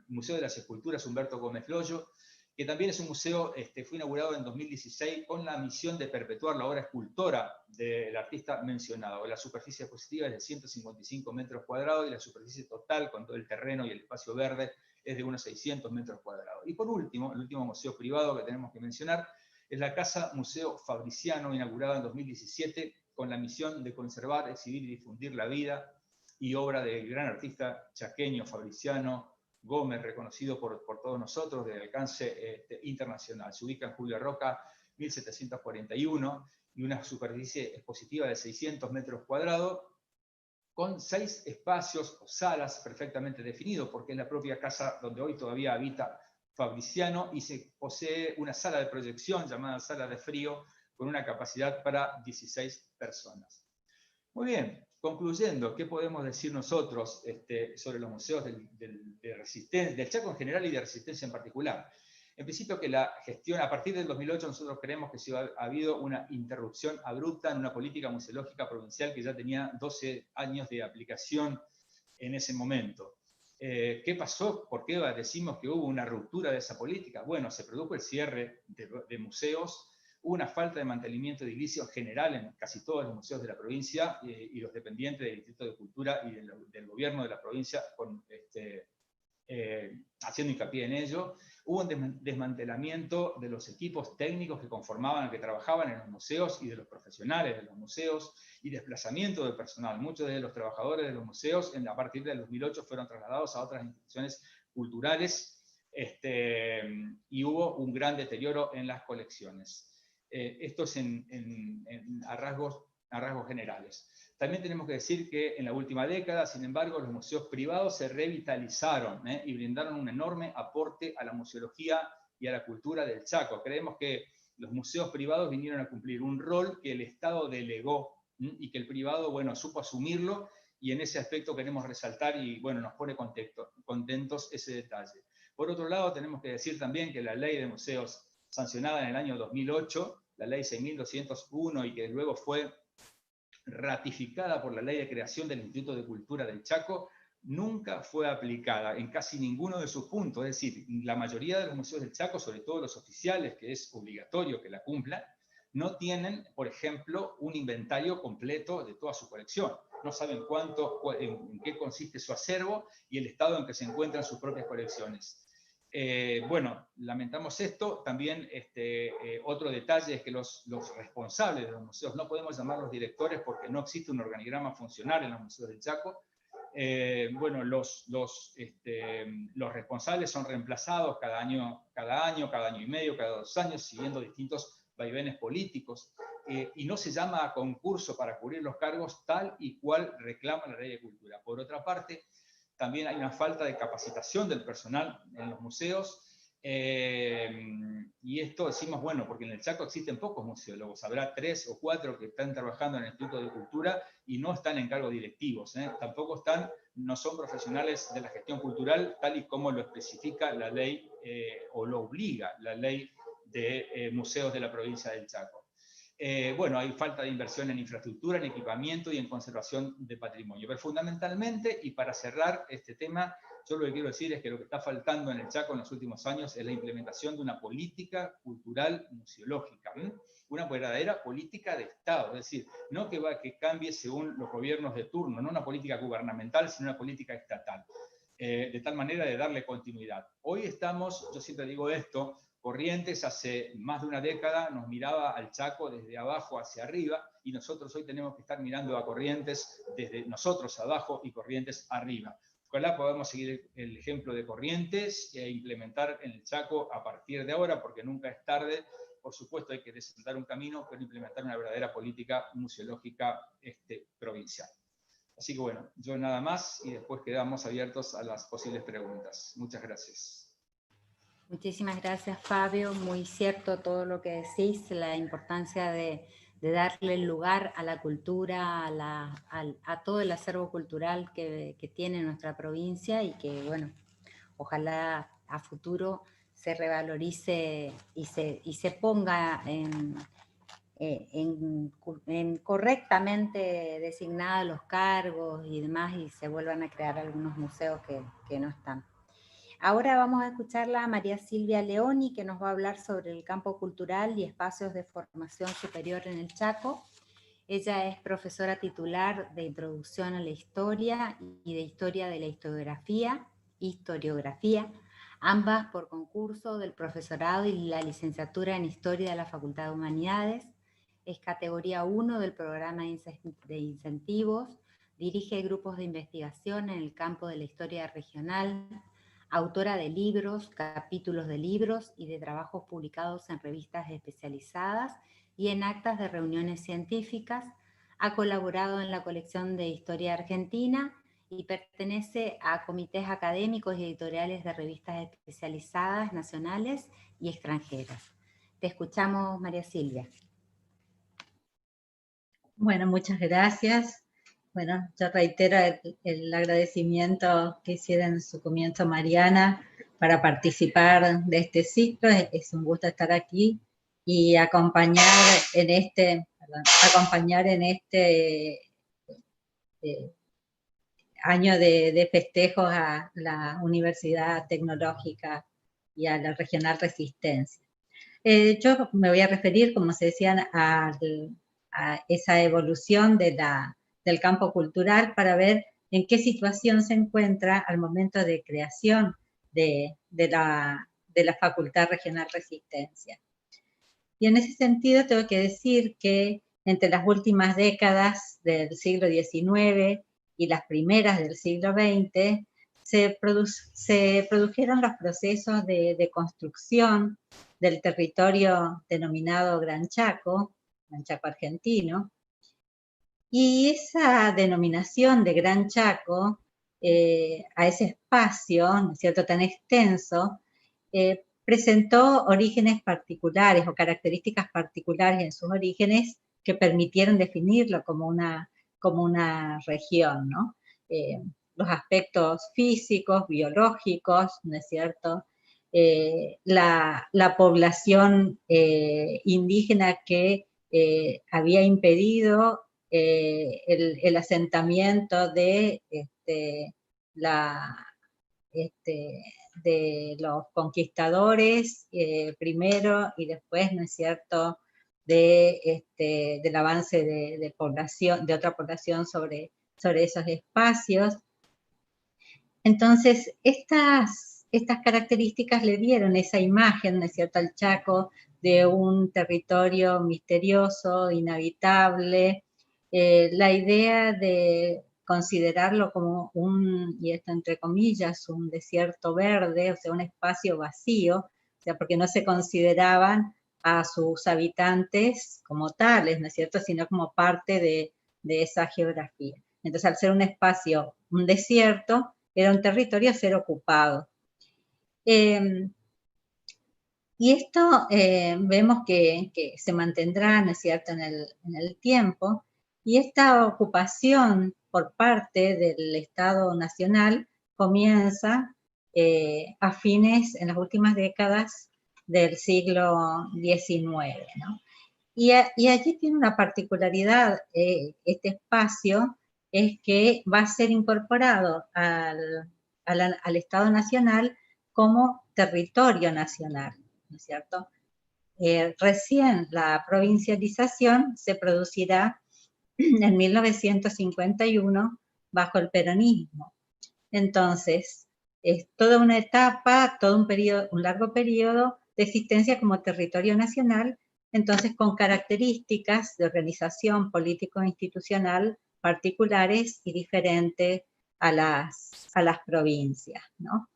Museo de las Esculturas Humberto Gómez Loyo, que también es un museo, fue inaugurado en 2016 con la misión de perpetuar la obra escultora del artista mencionado. La superficie expositiva es de 155 metros cuadrados y la superficie total, con todo el terreno y el espacio verde, es de unos 600 metros cuadrados. Y por último, el último museo privado que tenemos que mencionar es la Casa Museo Fabriciano, inaugurada en 2017, con la misión de conservar, exhibir y difundir la vida y obra del gran artista chaqueño Fabriciano Gómez, reconocido por todos nosotros, de alcance internacional. Se ubica en Julio Roca, 1741, y una superficie expositiva de 600 metros cuadrados, con 6 espacios o salas perfectamente definidos, porque es la propia casa donde hoy todavía habita Fabriciano, y se posee una sala de proyección llamada sala de frío, con una capacidad para 16 personas. Muy bien, concluyendo, ¿qué podemos decir nosotros sobre los museos del Chaco en general y de Resistencia en particular? En principio, que la gestión, a partir del 2008, nosotros creemos que ha habido una interrupción abrupta en una política museológica provincial que ya tenía 12 años de aplicación en ese momento. ¿Qué pasó? ¿Por qué decimos que hubo una ruptura de esa política? Bueno, se produjo el cierre de museos, hubo una falta de mantenimiento edilicio general en casi todos los museos de la provincia, y los dependientes del Instituto de Cultura y del gobierno de la provincia haciendo hincapié en ello. Hubo un desmantelamiento de los equipos técnicos que trabajaban en los museos y de los profesionales de los museos, y desplazamiento de personal. Muchos de los trabajadores de los museos a partir del 2008 fueron trasladados a otras instituciones culturales, y hubo un gran deterioro en las colecciones. Esto es a rasgos generales. También tenemos que decir que en la última década, sin embargo, los museos privados se revitalizaron y brindaron un enorme aporte a la museología y a la cultura del Chaco. Creemos que los museos privados vinieron a cumplir un rol que el Estado delegó, y que el privado, bueno, supo asumirlo, y en ese aspecto queremos resaltar, y bueno, nos pone contentos ese detalle. Por otro lado, tenemos que decir también que la Ley de Museos, sancionada en el año 2008, la Ley 6.201, y que luego fue ratificada por la Ley de Creación del Instituto de Cultura del Chaco, nunca fue aplicada en casi ninguno de sus puntos. Es decir, la mayoría de los museos del Chaco, sobre todo los oficiales, que es obligatorio que la cumplan, no tienen, por ejemplo, un inventario completo de toda su colección. No saben en qué consiste su acervo y el estado en que se encuentran sus propias colecciones. Bueno, lamentamos esto. También otro detalle es que los responsables de los museos, no podemos llamarlos directores porque no existe un organigrama funcional en los museos del Chaco. Bueno, los responsables son reemplazados cada año y medio, cada 2 años, siguiendo distintos vaivenes políticos, y no se llama a concurso para cubrir los cargos tal y cual reclama la Ley de Cultura. Por otra parte, también hay una falta de capacitación del personal en los museos, y esto decimos, bueno, porque en el Chaco existen pocos museólogos, habrá 3 o 4 que están trabajando en el Instituto de Cultura y no están en cargos directivos, tampoco no son profesionales de la gestión cultural, tal y como lo especifica la ley, o lo obliga la ley de museos de la provincia del Chaco. Bueno, hay falta de inversión en infraestructura, en equipamiento y en conservación de patrimonio. Pero fundamentalmente, y para cerrar este tema, yo lo que quiero decir es que lo que está faltando en el Chaco en los últimos años es la implementación de una política cultural museológica, una verdadera política de Estado, es decir, no que cambie según los gobiernos de turno, no una política gubernamental, sino una política estatal, de tal manera de darle continuidad. Hoy estamos, yo siempre digo esto, Corrientes hace más de una década nos miraba al Chaco desde abajo hacia arriba, y nosotros hoy tenemos que estar mirando a Corrientes desde nosotros abajo y Corrientes arriba. Ojalá podamos seguir el ejemplo de Corrientes e implementar en el Chaco a partir de ahora, porque nunca es tarde. Por supuesto hay que desentar un camino, pero implementar una verdadera política museológica provincial. Así que bueno, yo nada más, y después quedamos abiertos a las posibles preguntas. Muchas gracias. Muchísimas gracias, Fabio. Muy cierto todo lo que decís, la importancia de darle lugar a la cultura, a todo el acervo cultural que tiene nuestra provincia, y que, bueno, ojalá a futuro se revalorice y se ponga en correctamente designados los cargos y demás, y se vuelvan a crear algunos museos que no están. Ahora vamos a escucharla a María Silvia Leoni, que nos va a hablar sobre el campo cultural y espacios de formación superior en el Chaco. Ella es profesora titular de Introducción a la Historia y de Historia de la Historiografía, ambas por concurso del profesorado y la licenciatura en Historia de la Facultad de Humanidades. Es categoría 1 del programa de incentivos, dirige grupos de investigación en el campo de la historia regional, autora de libros, capítulos de libros y de trabajos publicados en revistas especializadas y en actas de reuniones científicas. Ha colaborado en la colección de Historia Argentina y pertenece a comités académicos y editoriales de revistas especializadas nacionales y extranjeras. Te escuchamos, María Silvia. Bueno, muchas gracias. Bueno, yo reitero el agradecimiento que hiciera en su comienzo Mariana para participar de este ciclo. Es un gusto estar aquí y acompañar en este año de festejos a la Universidad Tecnológica y a la Regional Resistencia. Yo me voy a referir, como se decían, a esa evolución del campo cultural para ver en qué situación se encuentra al momento de creación de la Facultad Regional Resistencia. Y en ese sentido tengo que decir que entre las últimas décadas del siglo XIX y las primeras del siglo XX se produjeron los procesos de construcción del territorio denominado Gran Chaco argentino, y esa denominación de Gran Chaco a ese espacio, ¿no es cierto?, tan extenso, presentó orígenes particulares o características particulares en sus orígenes que permitieron definirlo como una región, ¿no? Los aspectos físicos, biológicos, ¿no es cierto?, la población indígena que había impedido el asentamiento de los conquistadores primero, y después, ¿no es cierto?, del avance de otra población sobre esos espacios. Entonces, estas características le dieron esa imagen, ¿no es cierto?, al Chaco de un territorio misterioso, inhabitable. La idea de considerarlo como y esto entre comillas, un desierto verde, o sea, un espacio vacío, o sea, porque no se consideraban a sus habitantes como tales, ¿no es cierto?, sino como parte de esa geografía. Entonces, al ser un espacio, un desierto, era un territorio a ser ocupado. Y esto vemos que se mantendrá, ¿no es cierto?, en el tiempo, y esta ocupación por parte del Estado Nacional comienza a fines, en las últimas décadas del siglo XIX, ¿no? Y allí tiene una particularidad este espacio, es que va a ser incorporado al Estado Nacional como territorio nacional, ¿no es cierto? Recién la provincialización se producirá en 1951 bajo el peronismo. Entonces, es toda una etapa, todo un largo periodo de existencia como territorio nacional, entonces con características de organización político-institucional particulares y diferentes a las provincias, ¿no?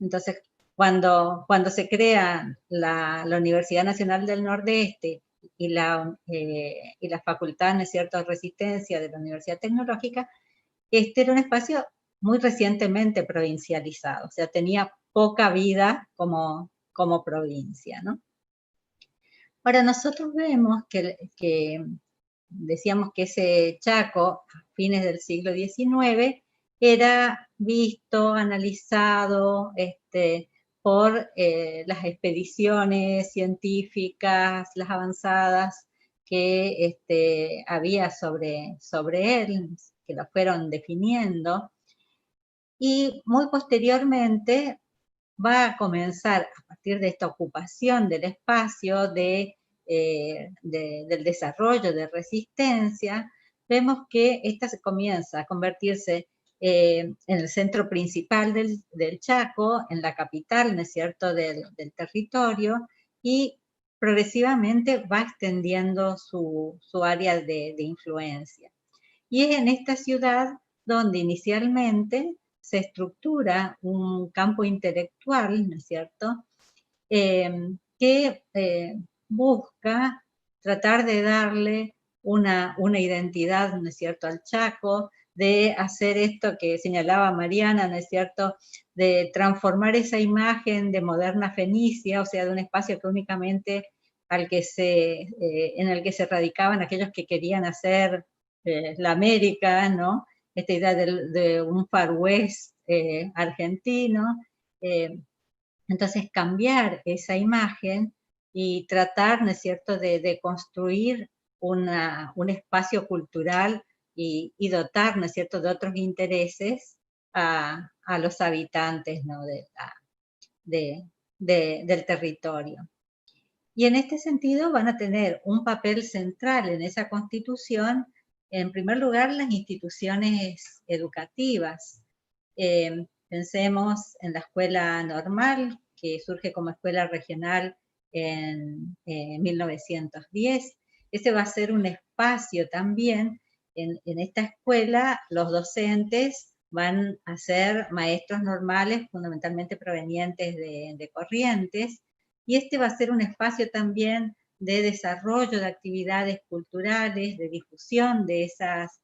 Entonces, cuando se crea la Universidad Nacional del Nordeste y la Facultad, ¿no es cierto?, de Resistencia de la Universidad Tecnológica, este era un espacio muy recientemente provincializado, o sea, tenía poca vida como provincia, ¿no? Ahora, nosotros vemos que decíamos que ese Chaco, a fines del siglo XIX, era visto, analizado por las expediciones científicas, las avanzadas que había sobre él, que lo fueron definiendo, y muy posteriormente va a comenzar, a partir de esta ocupación del espacio, del desarrollo de resistencia, vemos que esta se comienza a convertirse en el centro principal del Chaco, en la capital, ¿no es cierto?, del territorio, y progresivamente va extendiendo su área de influencia. Y es en esta ciudad donde inicialmente se estructura un campo intelectual, ¿no es cierto?, que busca tratar de darle una identidad, ¿no es cierto?, al Chaco, de hacer esto que señalaba Mariana, ¿no es cierto?, de transformar esa imagen de moderna Fenicia, o sea, de un espacio que únicamente en el que se radicaban aquellos que querían hacer la América, ¿no?, esta idea de un Far West argentino. Entonces, cambiar esa imagen y tratar, ¿no es cierto?, de construir un espacio cultural y dotar, ¿no es cierto?, de otros intereses a los habitantes, ¿no?, del territorio. Y en este sentido van a tener un papel central en esa constitución, en primer lugar, las instituciones educativas. Pensemos en la escuela normal, que surge como escuela regional en 1910. Ese va a ser un espacio también. En esta escuela, los docentes van a ser maestros normales, fundamentalmente provenientes de Corrientes, y este va a ser un espacio también de desarrollo de actividades culturales, de difusión de esas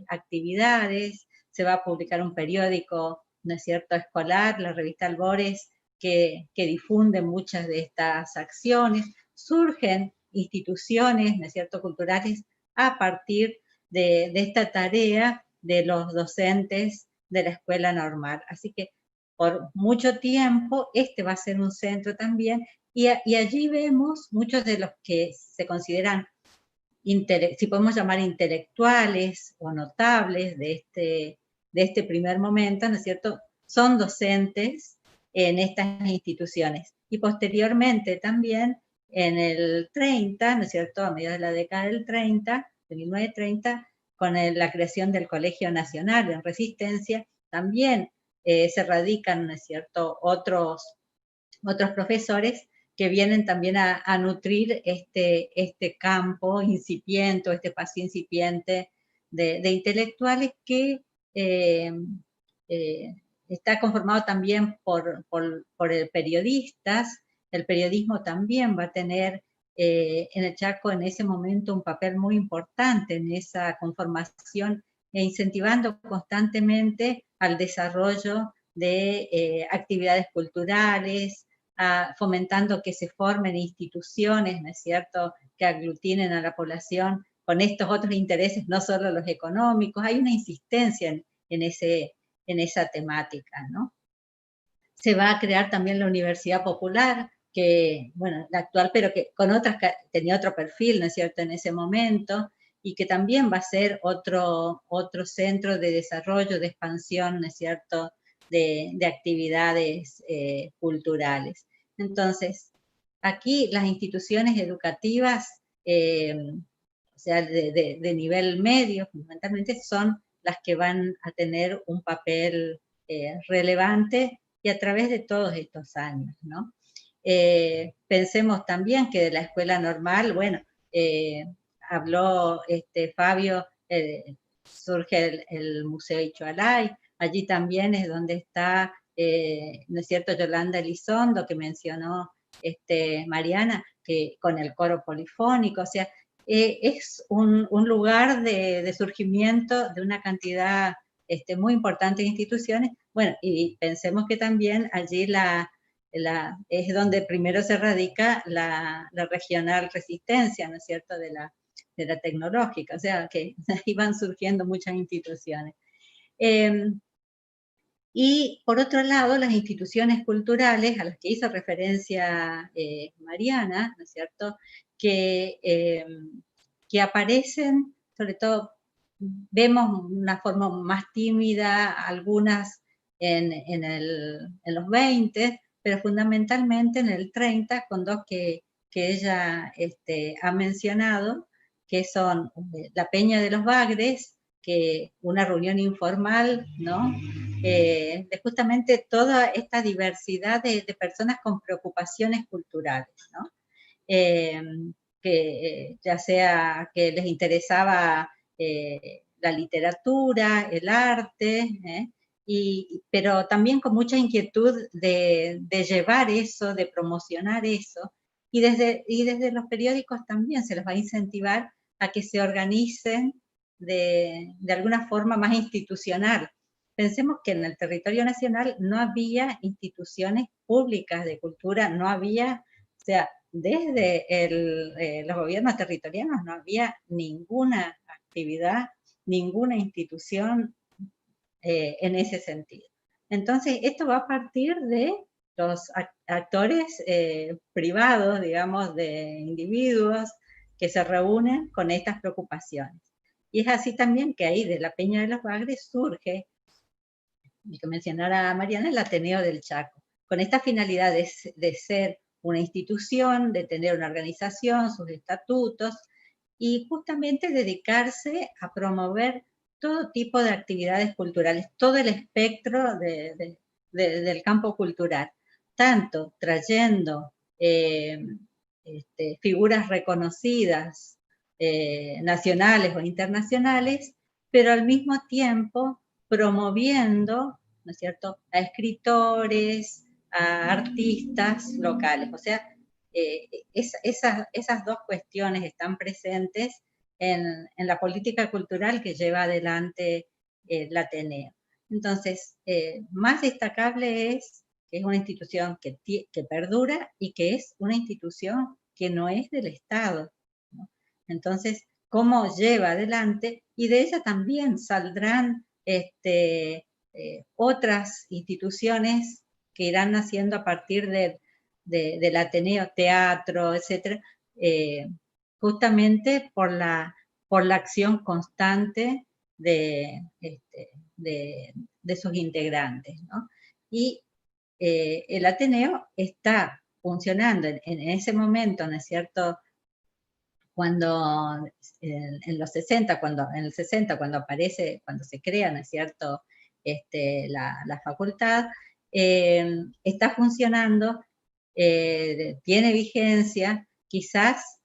actividades. Se va a publicar un periódico, ¿no es cierto?, escolar, la revista Albores, que difunde muchas de estas acciones. Surgen instituciones, ¿no es cierto?, culturales a partir de esta tarea de los docentes de la escuela normal. Así que por mucho tiempo este va a ser un centro también, y allí vemos muchos de los que se consideran, si podemos llamar intelectuales o notables de este primer momento, ¿no es cierto?, son docentes en estas instituciones. Y posteriormente también en el 30, ¿no es cierto?, a mediados de la década del 30, de 1930, con la creación del Colegio Nacional en Resistencia, también se radican, ¿no es cierto?, otros profesores que vienen también a nutrir este campo incipiente, este espacio incipiente de intelectuales que está conformado también por periodistas. El periodismo también va a tener en el Chaco en ese momento un papel muy importante en esa conformación e incentivando constantemente al desarrollo de actividades culturales, fomentando que se formen instituciones, ¿no es cierto?, que aglutinen a la población con estos otros intereses, no solo los económicos. Hay una insistencia en esa temática, ¿no? Se va a crear también la Universidad Popular, que, bueno, la actual, pero que tenía otro perfil, ¿no es cierto?, en ese momento, y que también va a ser otro centro de desarrollo, de expansión, ¿no es cierto?, de actividades culturales. Entonces, aquí las instituciones educativas, o sea, de nivel medio, fundamentalmente, son las que van a tener un papel relevante y a través de todos estos años, ¿no? Pensemos también que de la escuela normal, bueno, habló Fabio, surge el Museo Ixchualay, allí también es donde está, ¿no es cierto?, Yolanda Elizondo, que mencionó Mariana, que con el coro polifónico, o sea, es un lugar de surgimiento de una cantidad muy importante de instituciones. Bueno, y pensemos que también allí es donde primero se radica la regional resistencia, ¿no es cierto?, de la tecnológica, o sea, que ahí van surgiendo muchas instituciones. Y por otro lado, las instituciones culturales a las que hizo referencia Mariana, ¿no es cierto?, que aparecen, sobre todo, vemos una forma más tímida, algunas en los 20, pero fundamentalmente en el 30, con dos que ella ha mencionado, que son la Peña de los Bagres, que una reunión informal, ¿no?, de justamente toda esta diversidad de personas con preocupaciones culturales, ¿no? Que ya sea que les interesaba la literatura, el arte, pero también con mucha inquietud de llevar eso, de promocionar eso, y desde los periódicos también se los va a incentivar a que se organicen de alguna forma más institucional. Pensemos que en el territorio nacional no había instituciones públicas de cultura, no había, o sea, desde los gobiernos territoriales no había ninguna actividad, ninguna institución en ese sentido. Entonces, esto va a partir de los actores privados, digamos, de individuos que se reúnen con estas preocupaciones. Y es así también que ahí de la Peña de los Bagres surge, y que mencionara Mariana, el Ateneo del Chaco, con esta finalidad de ser una institución, de tener una organización, sus estatutos, y justamente dedicarse a promover todo tipo de actividades culturales, todo el espectro del campo cultural, tanto trayendo figuras reconocidas, nacionales o internacionales, pero al mismo tiempo promoviendo, ¿no es cierto?, a escritores, a artistas locales. O sea, esas dos cuestiones están presentes en la política cultural que lleva adelante el Ateneo. Entonces, más destacable es que es una institución que perdura y que es una institución que no es del Estado, ¿no? Entonces, ¿cómo lleva adelante? Y de ella también saldrán otras instituciones que irán naciendo a partir del Ateneo, teatro, etcétera, justamente por la acción constante de sus integrantes, ¿no? Y el Ateneo está funcionando en ese momento, ¿no es cierto?, cuando en los 60, en el 60, cuando se crea, ¿no es cierto?, la facultad, está funcionando, tiene vigencia, quizás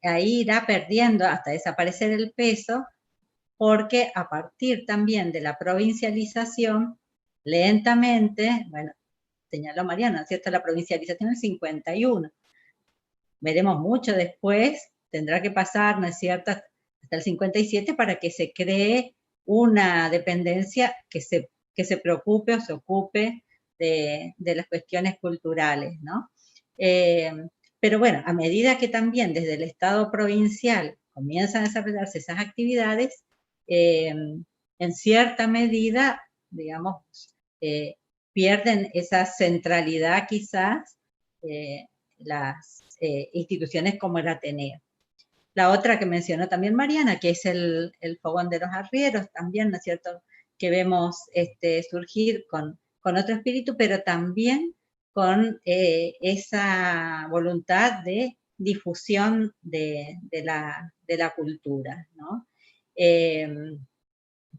ahí irá perdiendo hasta desaparecer el peso, porque a partir también de la provincialización, lentamente, bueno, señaló Mariana, ¿cierto?, la provincialización del 51. Veremos mucho después, tendrá que pasar, ¿no es cierto?, hasta el 57 para que se cree una dependencia que que se preocupe o se ocupe de las cuestiones culturales, ¿no? Pero bueno, a medida que también desde el Estado provincial comienzan a desarrollarse esas actividades, en cierta medida, digamos, pierden esa centralidad quizás las instituciones como el Ateneo. La otra que mencionó también Mariana, que es el Fogón de los Arrieros, también, ¿no es cierto?, que vemos surgir con otro espíritu, pero también con esa voluntad de difusión de la cultura, ¿no?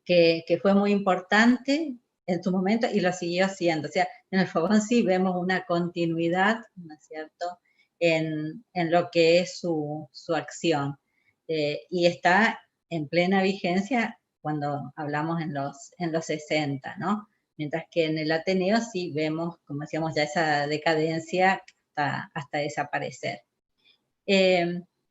Que fue muy importante en su momento y lo siguió siendo. O sea, en el Fogón sí vemos una continuidad, ¿no es cierto?, en lo que es su acción. Y está en plena vigencia cuando hablamos en los 60, ¿no? Mientras que en el Ateneo sí vemos, como decíamos, ya esa decadencia hasta desaparecer.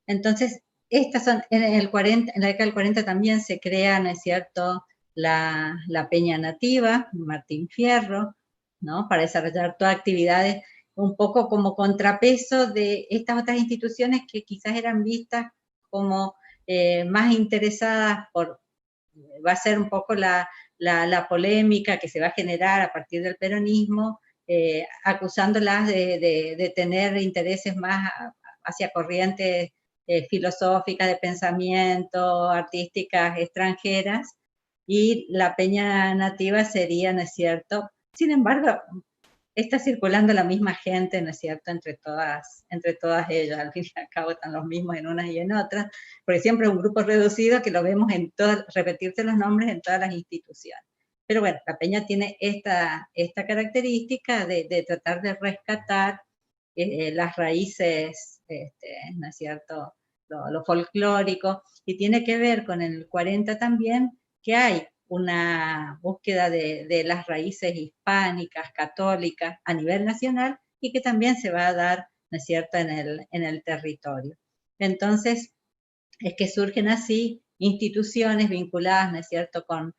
Entonces, estas son, en la década del 40 también se crea, ¿no es cierto?, la Peña Nativa, Martín Fierro, ¿no?, para desarrollar todas actividades un poco como contrapeso de estas otras instituciones que quizás eran vistas como más interesadas por, va a ser un poco la polémica que se va a generar a partir del peronismo, acusándolas de tener intereses más hacia corrientes filosóficas, de pensamiento, artísticas extranjeras, y la Peña Nativa sería, ¿no es cierto? Sin embargo, está circulando la misma gente, ¿no es cierto?, entre todas ellas, al fin y al cabo están los mismos en unas y en otras, porque siempre es un grupo reducido que lo vemos en repetirse los nombres en todas las instituciones. Pero bueno, la Peña tiene esta característica de tratar de rescatar las raíces, ¿no es cierto?, lo folclórico, y tiene que ver con el 40 también, que hay una búsqueda de las raíces hispánicas, católicas, a nivel nacional, y que también se va a dar, ¿no es cierto?, en el territorio. Entonces, es que surgen así instituciones vinculadas, ¿no es cierto?, con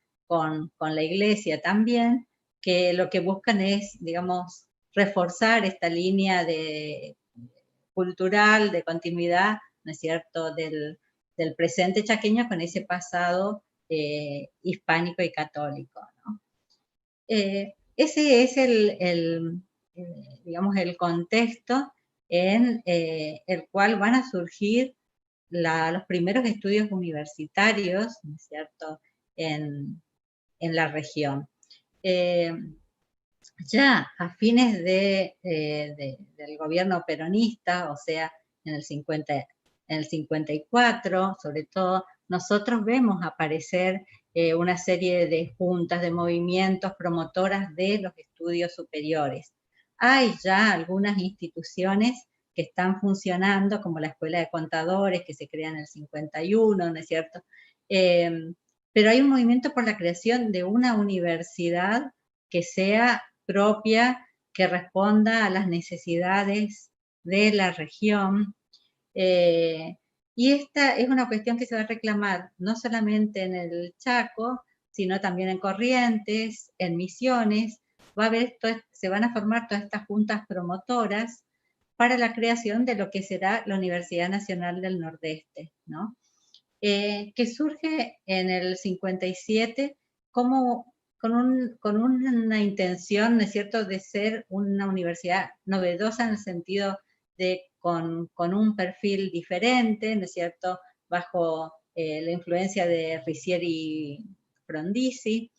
la Iglesia también, que lo que buscan es, digamos, reforzar esta línea cultural, de continuidad, ¿no es cierto?, del presente chaqueño con ese pasado hispánico y católico, ¿no? Ese es digamos, el contexto en el cual van a surgir los primeros estudios universitarios, ¿no es cierto?, en la región. Ya a fines del gobierno peronista, o sea, en el 54, sobre todo, nosotros vemos aparecer una serie de juntas, de movimientos promotoras de los estudios superiores. Hay ya algunas instituciones que están funcionando, como la Escuela de Contadores, que se crea en el 51, ¿no es cierto? Pero hay un movimiento por la creación de una universidad que sea propia, que responda a las necesidades de la región. Y esta es una cuestión que se va a reclamar no solamente en el Chaco, sino también en Corrientes, en Misiones. Se van a formar todas estas juntas promotoras para la creación de lo que será la Universidad Nacional del Nordeste, ¿no? Que surge en el 57 como con una intención, ¿no es cierto?, de ser una universidad novedosa en el sentido de con un perfil diferente, ¿no es cierto?, bajo la influencia de Riccieri Frondizi,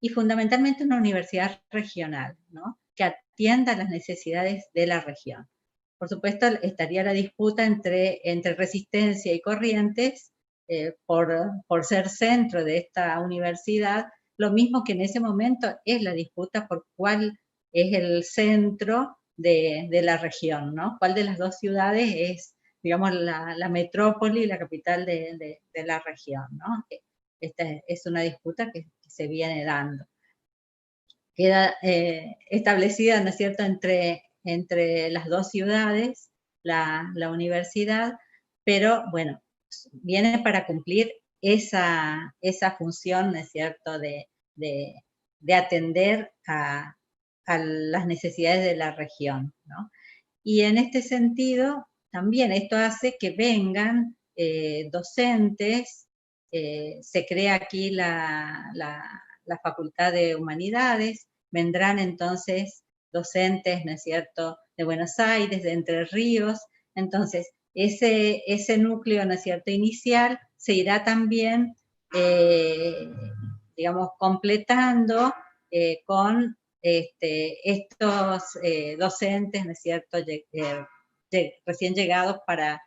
y fundamentalmente una universidad regional, ¿no?, que atienda las necesidades de la región. Por supuesto, estaría la disputa entre Resistencia y Corrientes por ser centro de esta universidad, lo mismo que en ese momento es la disputa por cuál es el centro de la región, ¿no? ¿Cuál de las dos ciudades es, digamos, la metrópoli, la capital de la región, ¿no? Esta es una disputa que se viene dando. Queda establecida, ¿no es cierto?, entre las dos ciudades, la universidad, pero bueno, viene para cumplir esa función, ¿no es cierto?, de atender a las necesidades de la región, ¿no? Y en este sentido, también esto hace que vengan docentes, se crea aquí la Facultad de Humanidades, vendrán entonces docentes, ¿no es cierto?, de Buenos Aires, de Entre Ríos. Entonces, ese núcleo, ¿no es cierto?, inicial se irá también, digamos, completando con estos docentes, ¿no es cierto?, recién llegados para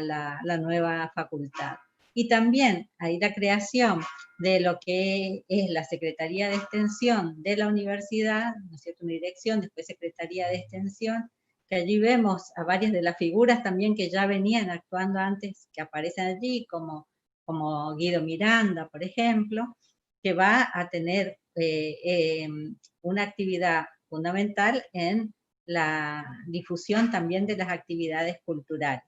la nueva facultad. Y también hay la creación de lo que es la Secretaría de Extensión de la universidad, ¿no es cierto?, una dirección, después Secretaría de Extensión, que allí vemos a varias de las figuras también que ya venían actuando antes, que aparecen allí, como Guido Miranda, por ejemplo, que va a tener una actividad fundamental en la difusión también de las actividades culturales.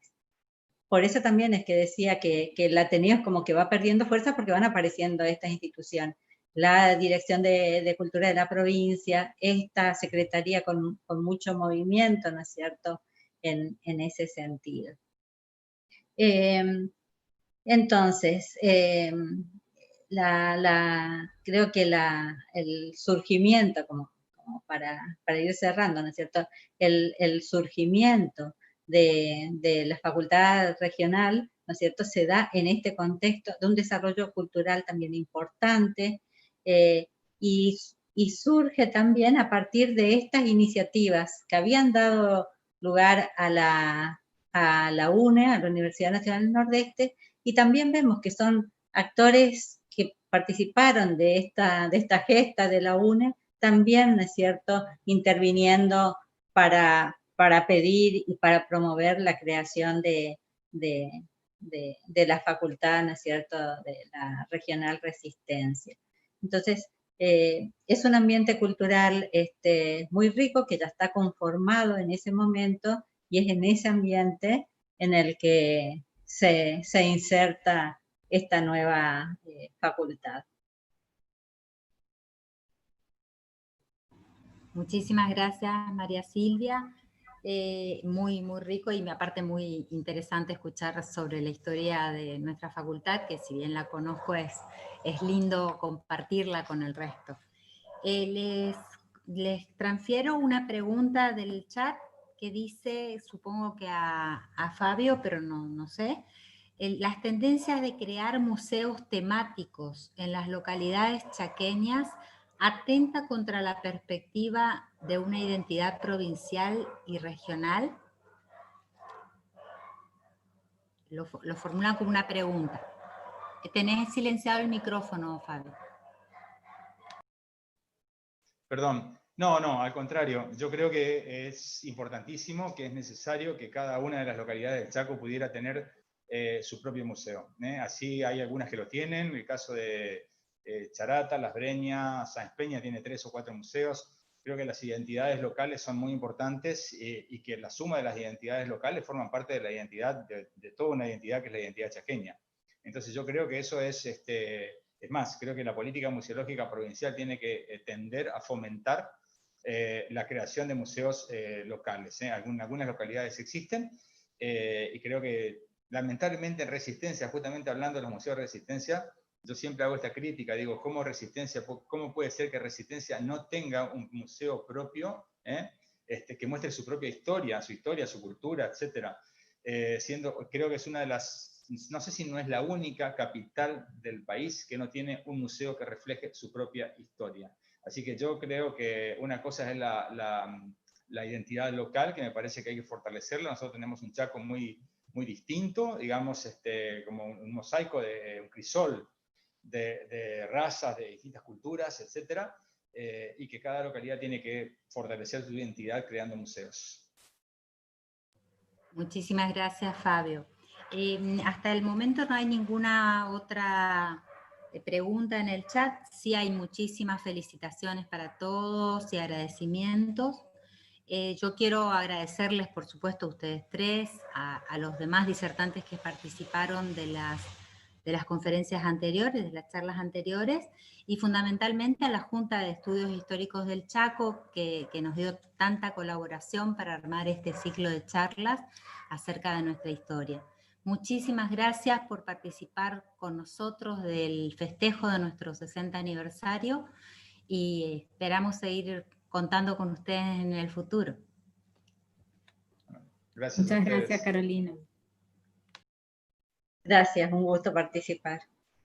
Por eso también es que decía que el Ateneo es como que va perdiendo fuerza porque van apareciendo estas instituciones. La Dirección de Cultura de la provincia, esta secretaría con mucho movimiento, ¿no es cierto?, en ese sentido. Entonces, creo que el surgimiento, como para ir cerrando, ¿no es cierto?, el surgimiento de la facultad regional, ¿no es cierto?, se da en este contexto de un desarrollo cultural también importante, y surge también a partir de estas iniciativas que habían dado lugar a la UNE, a la Universidad Nacional del Nordeste, y también vemos que son actores que participaron de esta gesta de la UNE, también, ¿no es cierto?, interviniendo para pedir y para promover la creación de la facultad, ¿no es cierto?, de la Regional Resistencia. Entonces, es un ambiente cultural muy rico que ya está conformado en ese momento, y es en ese ambiente en el que se inserta esta nueva facultad. Muchísimas gracias, María Silvia. Muy rico y aparte muy interesante escuchar sobre la historia de nuestra facultad, que si bien la conozco es lindo compartirla con el resto. Les transfiero una pregunta del chat que dice, supongo que a Fabio, pero no sé, las tendencias de crear museos temáticos en las localidades chaqueñas atenta contra la perspectiva de una identidad provincial y regional. Lo formulan como una pregunta. Tenés silenciado el micrófono, Fabio. Perdón. No, al contrario. Yo creo que es importantísimo, que es necesario que cada una de las localidades del Chaco pudiera tener su propio museo. Así hay algunas que lo tienen, el caso de Charata, Las Breñas, Sáenz Peña tiene 3 o 4 museos. Creo que las identidades locales son muy importantes y que la suma de las identidades locales forman parte de la identidad, de toda una identidad que es la identidad chaqueña. Entonces yo creo que eso es... Es más, creo que la política museológica provincial tiene que tender a fomentar la creación de museos locales. Algunas localidades existen y creo que lamentablemente en Resistencia, justamente hablando de los museos de Resistencia, yo siempre hago esta crítica, digo, ¿cómo puede ser que Resistencia no tenga un museo propio que muestre su propia historia, su cultura, etcétera? Creo que es una de las... No sé si no es la única capital del país que no tiene un museo que refleje su propia historia. Así que yo creo que una cosa es la identidad local, que me parece que hay que fortalecerla. Nosotros tenemos un Chaco muy distinto, digamos, como un mosaico, un crisol de razas, de distintas culturas, etc. Y que cada localidad tiene que fortalecer su identidad creando museos. Muchísimas gracias, Fabio. Hasta el momento no hay ninguna otra pregunta en el chat. Sí hay muchísimas felicitaciones para todos y agradecimientos. Yo quiero agradecerles, por supuesto, a ustedes tres, a los demás disertantes que participaron de las las conferencias anteriores, de las charlas anteriores, y fundamentalmente a la Junta de Estudios Históricos del Chaco, que nos dio tanta colaboración para armar este ciclo de charlas acerca de nuestra historia. Muchísimas gracias por participar con nosotros del festejo de nuestro 60 aniversario, y esperamos seguir contando con ustedes en el futuro. Gracias. Muchas gracias, Carolina. Gracias, un gusto participar.